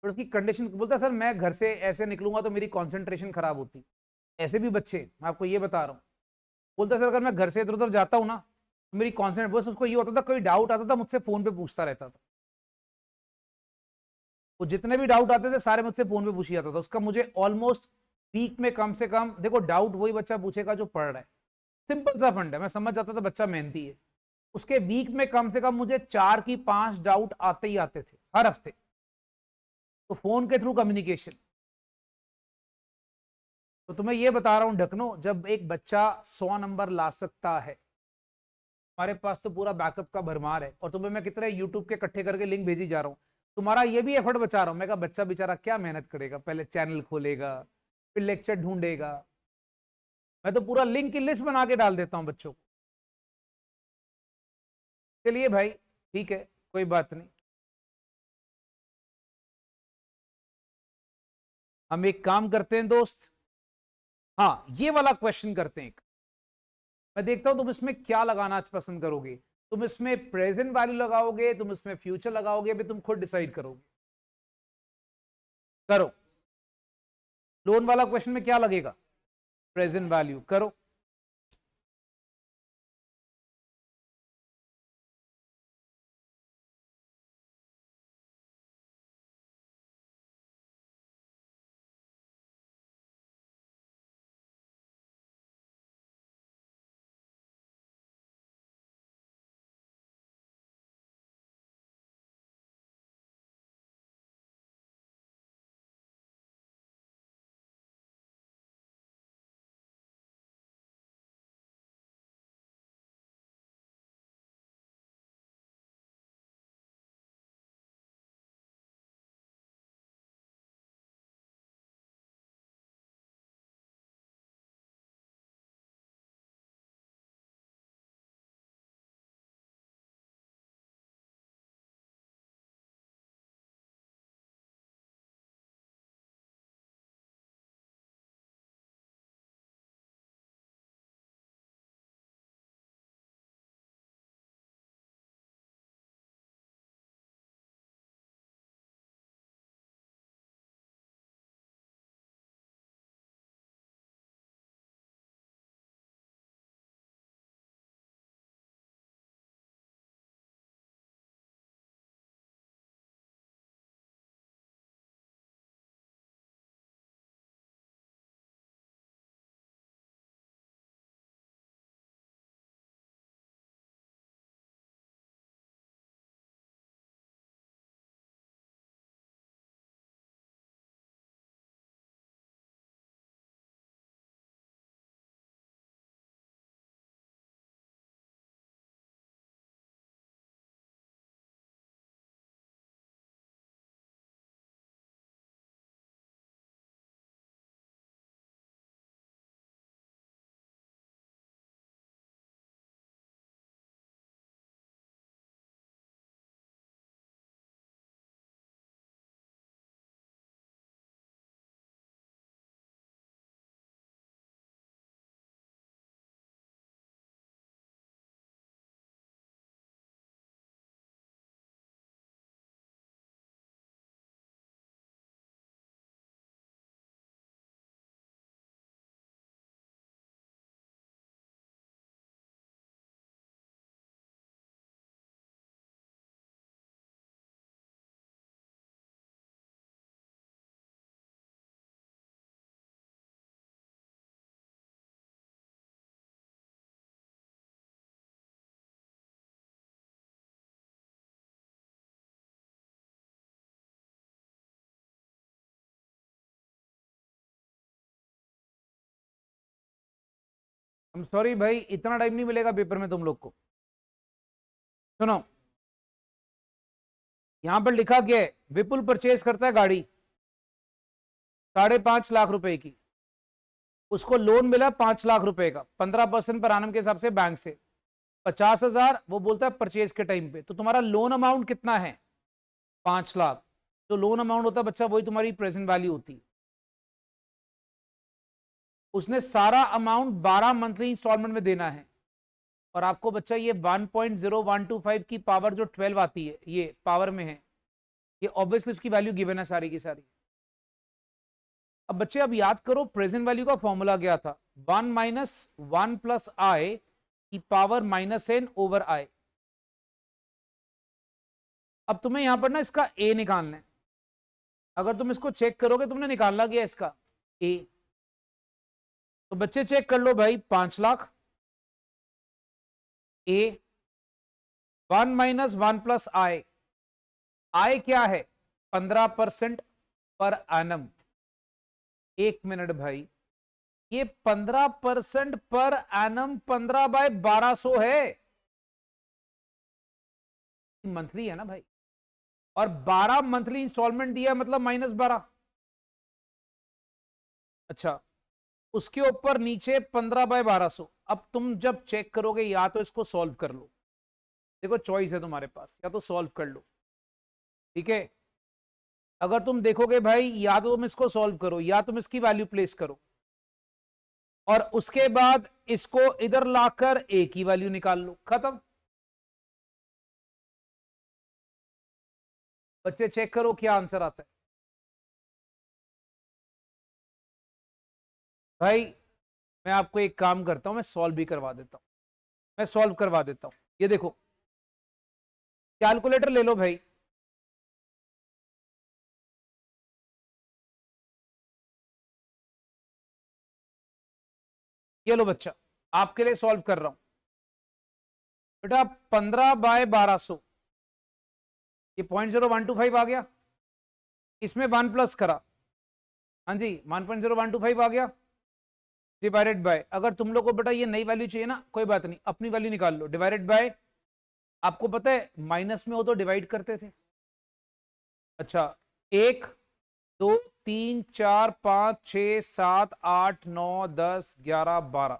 और उसकी कंडीशन बोलता सर मैं घर से ऐसे निकलूंगा तो मेरी कंसंट्रेशन खराब होती। ऐसे भी बच्चे, मैं आपको ये बता रहा हूँ, बोलता सर अगर मैं घर से इधर उधर जाता हूँ ना तो मेरी कॉन्सेंट्रेट, बस उसको ये होता था कोई डाउट आता था मुझसे फोन पे पूछता रहता था। वो जितने भी डाउट आते थे सारे मुझसे फोन पे पूछी जाता था उसका, मुझे ऑलमोस्ट वीक में कम से कम, देखो डाउट वही बच्चा पूछेगा जो पढ़ रहा है, सिंपल सा फंड है, मैं समझ जाता था बच्चा मेहनती है। उसके वीक में कम से कम मुझे 4 की 5 डाउट आते ही आते थे हर हफ्ते, तो फोन के थ्रू कम्युनिकेशन। तो तुम्हें यह बता रहा हूं ढकनो, जब एक बच्चा 100 नंबर ला सकता है, हमारे पास तो पूरा बैकअप का भरमार है, और तुम्हें मैं कितने यूट्यूब के इकट्ठे करके लिंक भेजी जा रहा हूं, तुम्हारा ये भी एफर्ट बचा रहा हूं। मैं कहा बच्चा बेचारा क्या मेहनत करेगा, पहले चैनल खोलेगा, फिर लेक्चर ढूंढेगा, मैं तो पूरा लिंक की लिस्ट बना के डाल देता हूं बच्चों को। चलिए भाई ठीक है, कोई बात नहीं, हम एक काम करते हैं दोस्त, हाँ ये वाला क्वेश्चन करते हैं। मैं देखता हूं तुम इसमें क्या लगाना पसंद करोगे, तुम इसमें प्रेजेंट वैल्यू लगाओगे, तुम इसमें फ्यूचर लगाओगे, अभी तुम खुद डिसाइड करोगे। करो, लोन वाला क्वेश्चन में क्या लगेगा, प्रेजेंट वैल्यू, करो। सॉरी भाई, इतना टाइम नहीं मिलेगा पेपर में तुम लोग को। सुनो, यहां पर लिखा क्या है, विपुल परचेज करता है गाड़ी 5.5 लाख रुपए की, उसको लोन मिला 5 लाख रुपए का 15% पर आनम के हिसाब से बैंक से, 50,000 वो बोलता है परचेज के टाइम पे। तो तुम्हारा लोन अमाउंट कितना है? 5 लाख। जो लोन अमाउंट होता है बच्चा, वही तुम्हारी प्रेजेंट वैल्यू होती है। उसने सारा अमाउंट 12 मंथली इंस्टॉलमेंट में देना है, और आपको बच्चा ये 1.0125 की पावर जो 12 आती है, ये पावर में है, ये ऑब्वियसली उसकी वैल्यू गिवन है सारी की सारी। अब बच्चे अब याद करो, प्रेजेंट वैल्यू का फॉर्मूला क्या था? 1 माइनस 1 प्लस आई की पावर -n ओवर आई। अब तुम्हें यहां पर ना इसका ए निकालना है। अगर तुम इसको चेक करोगे, तुमने निकालना गया इसका ए, तो बच्चे चेक कर लो भाई, 5 लाख ए, 1 माइनस 1 प्लस आई, आई क्या है? 15% पर एनम। एक मिनट भाई, ये 15% पर एनम 15/1200 है, मंथली है ना भाई, और 12 मंथली इंस्टॉलमेंट दिया मतलब -12। अच्छा, उसके ऊपर नीचे 15/1200। अब तुम जब चेक करोगे, या तो इसको सॉल्व कर लो, देखो चॉइस है तुम्हारे पास, या तो सॉल्व कर लो, ठीक है। अगर तुम देखोगे भाई, या तो तुम इसको सॉल्व करो, या तुम इसकी वैल्यू प्लेस करो, और उसके बाद इसको इधर लाकर ए की वैल्यू निकाल लो, खत्म। बच्चे चेक करो क्या आंसर आता है। भाई मैं आपको एक काम करता हूं, मैं सॉल्व भी करवा देता हूं, मैं सॉल्व करवा देता हूं। ये देखो, कैलकुलेटर ले लो भाई, ये लो बच्चा, आपके लिए सॉल्व कर रहा हूं बेटा। 15/1200, ये 0.0125 आ गया, इसमें 1 प्लस करा, हाँ जी 1.0125 आ गया, डिवाइडेड बाय, अगर तुम लोग को बेटा ये नई वैल्यू चाहिए ना, कोई बात नहीं, अपनी वैल्यू निकाल लो, डिवाइडेड बाय, आपको पता है माइनस में हो तो डिवाइड करते थे। अच्छा, 1 2 3 4 5 6 7 8 9 10 11 12,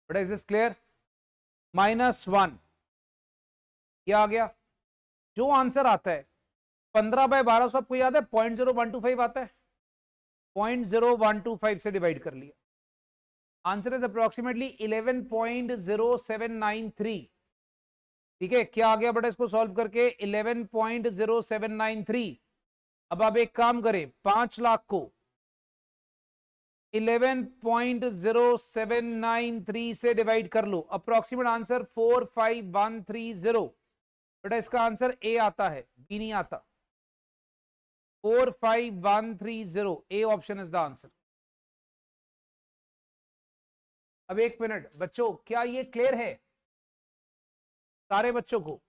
बेटा इज दिस क्लियर? -1 ये आ गया। जो आंसर आता है 15/1200, आपको याद है 0.0125 आता है, 0.0125 से डिवाइड कर लिया, आंसर इज अप्रोक्सीमेटली 11.0793। ठीक है, क्या आ गया बेटा इसको सॉल्व करके? 11.0793। अब आप एक काम करें, 5 लाख को 11.0793 से डिवाइड कर लो, अप्रोक्सीमेट आंसर 45130। बेटा इसका आंसर ए आता है, बी नहीं आता, 45130, ए ऑप्शन इज द आंसर। अब एक मिनट बच्चों, क्या ये क्लियर है सारे बच्चों को?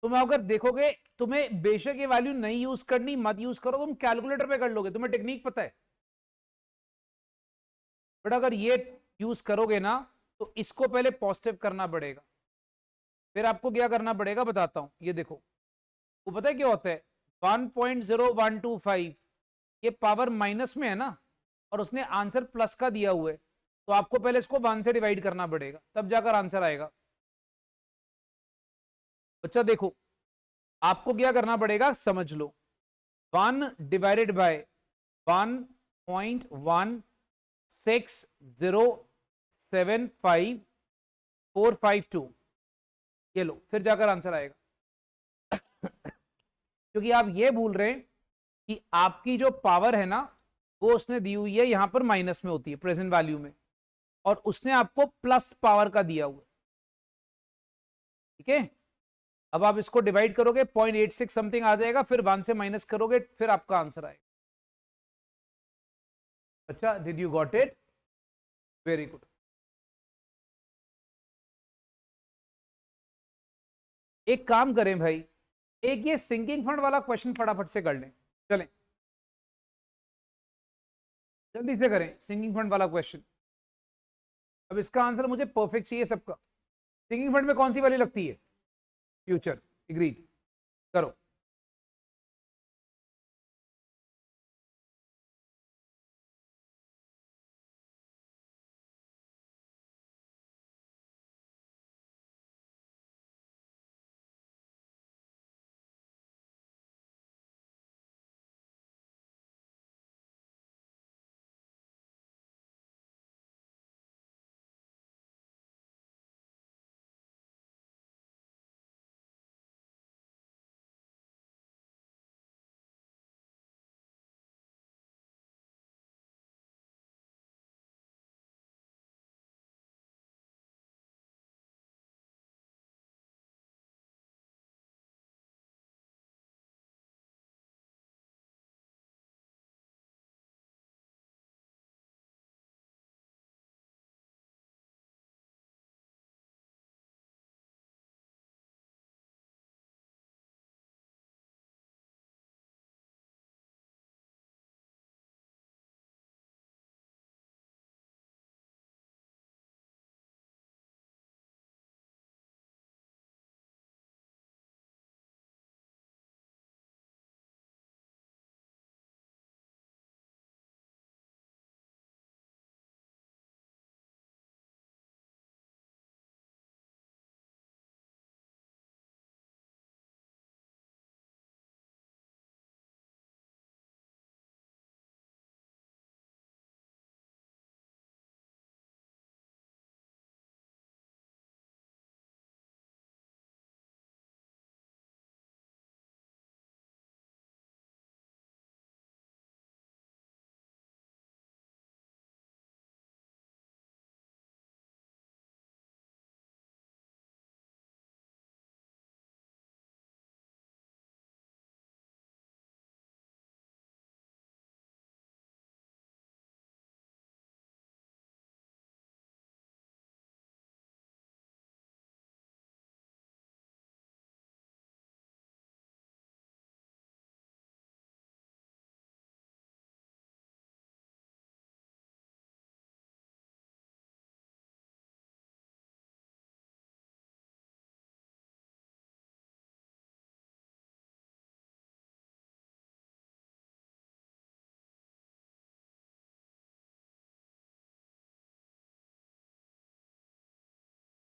तुम अगर देखोगे, तुम्हें बेशक ये वैल्यू नहीं यूज करनी, मत यूज करो, तुम कैलकुलेटर पे कर लोगे, तुम्हें टेक्निक पता है। बट अगर ये यूज करोगे ना, तो इसको पहले पॉजिटिव करना पड़ेगा, फिर आपको क्या करना पड़ेगा बताता हूं। ये देखो, वो पता है क्या होता है, 1.0125 ये पावर माइनस में है ना, और उसने आंसर प्लस का दिया हुआ है, तो आपको पहले इसको 1 से डिवाइड करना पड़ेगा, तब जाकर आंसर आएगा। बच्चा देखो, आपको क्या करना पड़ेगा समझ लो, 1 डिवाइडेड बाय 1.16075,452, ये लो, फिर जाकर आंसर आएगा। क्योंकि आप ये भूल रहे हैं कि आपकी जो पावर है ना, वो उसने दी हुई है यहां पर माइनस में होती है प्रेजेंट वैल्यू में, और उसने आपको प्लस पावर का दिया हुआ है, ठीक है। अब आप इसको डिवाइड करोगे, 0.86 समथिंग आ जाएगा, फिर 1 से माइनस करोगे, फिर आपका आंसर आएगा। अच्छा, did you got it? Very good. एक काम करें भाई, एक ये सिंकिंग फंड वाला क्वेश्चन फटाफट से कर लें, चलें। जल्दी से करें सिंकिंग फंड वाला क्वेश्चन। अब इसका आंसर मुझे परफेक्ट चाहिए सबका। सिंकिंग फंड में कौन सी वाली लगती है? फ्यूचर। एग्रीड। करो।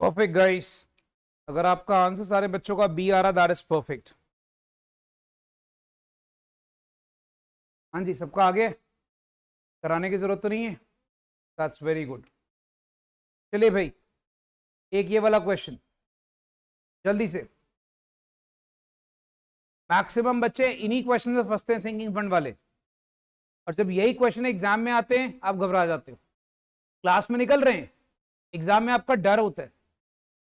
Perfect guys. अगर आपका आंसर सारे बच्चों का बी आ रहा, दैट इज परफेक्ट। हाँ जी, सबका आगे कराने की जरूरत तो नहीं है। That's very good. चलिए भाई, एक ये वाला क्वेश्चन जल्दी से। मैक्सिमम बच्चे इन्हीं क्वेश्चन से फंसते हैं, सिंकिंग फंड वाले। और जब यही क्वेश्चन एग्जाम में आते हैं आप घबरा जाते हो। क्लास में निकल रहे हैं, एग्जाम में आपका डर होता है,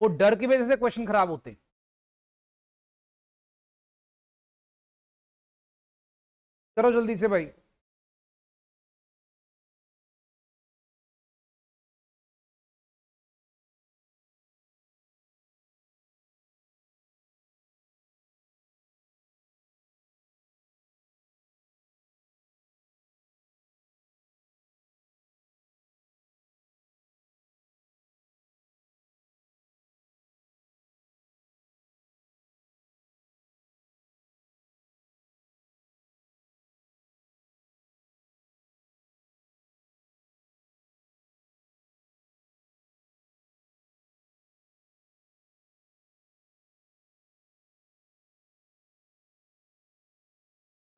वो डर की वजह से क्वेश्चन खराब होते हैं। करो जल्दी से भाई।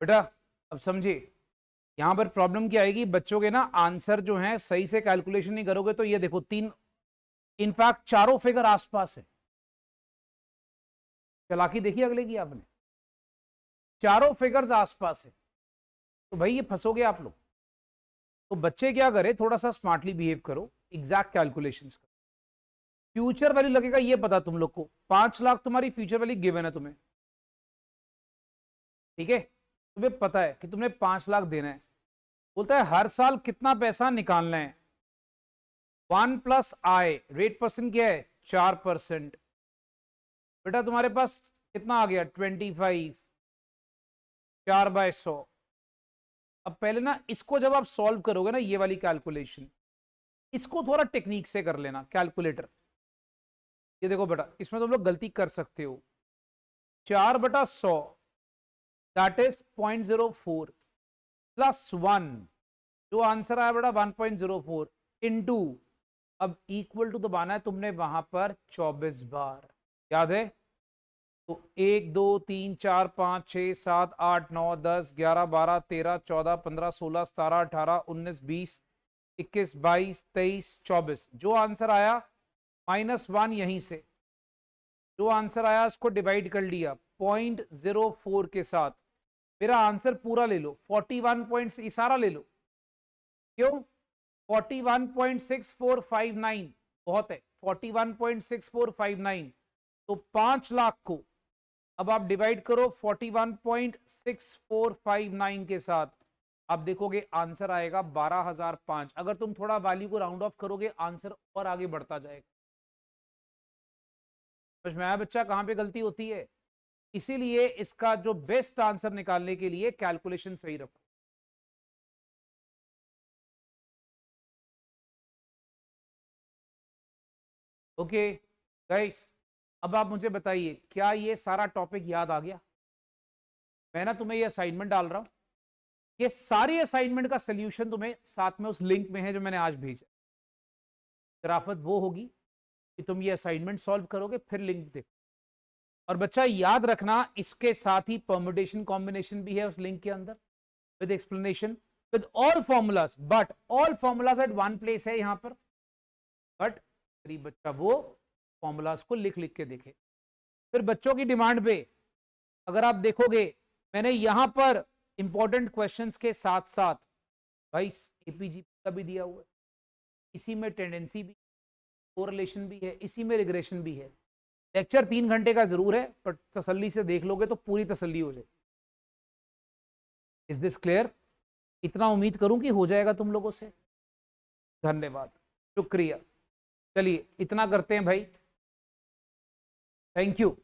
बेटा अब समझिए, यहां पर प्रॉब्लम क्या आएगी, बच्चों के ना आंसर जो है सही से कैलकुलेशन नहीं करोगे तो ये देखो तीन, इनफैक्ट चारों फिगर आसपास है। चालाकी देखी अगले की आपने, चारों फिगर्स आसपास है, तो भाई ये फंसोगे आप लोग। तो बच्चे क्या करें, थोड़ा सा स्मार्टली बिहेव करो, एग्जैक्ट कैलकुलेशंस करो। फ्यूचर वैल्यू लगेगा ये पता तुम लोग को, 5 लाख तुम्हारी फ्यूचर वैल्यू गिवन है तुम्हें, ठीक है? तुम्हें पता है कि तुमने 5 लाख देना है। बोलता है हर साल कितना पैसा निकालना है। 1+i रेट परसेंट क्या है, 4%। बेटा तुम्हारे पास कितना आ गया, 25, 4/100। अब पहले ना इसको जब आप सॉल्व करोगे ना, ये वाली कैलकुलेशन, इसको थोड़ा टेक्निक से कर लेना कैलकुलेटर। ये देखो बेटा, इसमें तुम लोग गलती कर सकते हो। 4/100 दैट इज 0.04 प्लस 1, जो आंसर आया बेटा 1.04 इंटू, अब इक्वल टू दबाना है तुमने वहां पर 24 बार, याद है? तो 1 2 3 4 5 6 7 8 9 10 11 12 13 14 15 16 17 18 19 20 21 22 23 24, जो आंसर आया -1 यहीं से, जो आंसर आया उसको डिवाइड कर लिया 0.04 के साथ, मेरा आंसर पूरा ले लो 41 पॉइंट्स, इशारा ले लो। क्यों? 41.6459 बहुत है, 41.6459। तो 5 लाख को अब आप डिवाइड करो 41.6459 के साथ, आप देखोगे आंसर आएगा 12,005। अगर तुम थोड़ा वैल्यू को राउंड ऑफ करोगे आंसर और आगे बढ़ता जाएगा। समझ में आया बच्चा कहां पे गलती होती है? इसीलिए इसका जो बेस्ट आंसर निकालने के लिए कैलकुलेशन सही रखो। ओके गाइस, अब आप मुझे बताइए क्या ये सारा टॉपिक याद आ गया? मैं ना तुम्हें ये असाइनमेंट डाल रहा हूं, ये सारी असाइनमेंट का सलूशन तुम्हें साथ में उस लिंक में है जो मैंने आज भेजा। शराफत वो होगी कि तुम ये असाइनमेंट सॉल्व करोगे फिर लिंक देखो। और बच्चा याद रखना, इसके साथ ही परम्यूटेशन कॉम्बिनेशन भी है उस लिंक के अंदर with explanation with all formulas, but all formulas at one place है यहां पर। बट बच्चा वो फॉर्मूलाज को लिख लिख के देखे। फिर बच्चों की डिमांड पे अगर आप देखोगे, मैंने यहां पर इंपॉर्टेंट क्वेश्चंस के साथ साथ भाई एपीजीपी का भी दिया हुआ है, इसी में टेंडेंसी भी, कोरिलेशन भी है, इसी में रिग्रेशन भी है। लेक्चर 3 घंटे का जरूर है, पर तसल्ली से देख लोगे तो पूरी तसल्ली हो जाएगी। Is this clear? इतना उम्मीद करूं कि हो जाएगा तुम लोगों से। धन्यवाद, शुक्रिया। चलिए इतना करते हैं भाई, थैंक यू।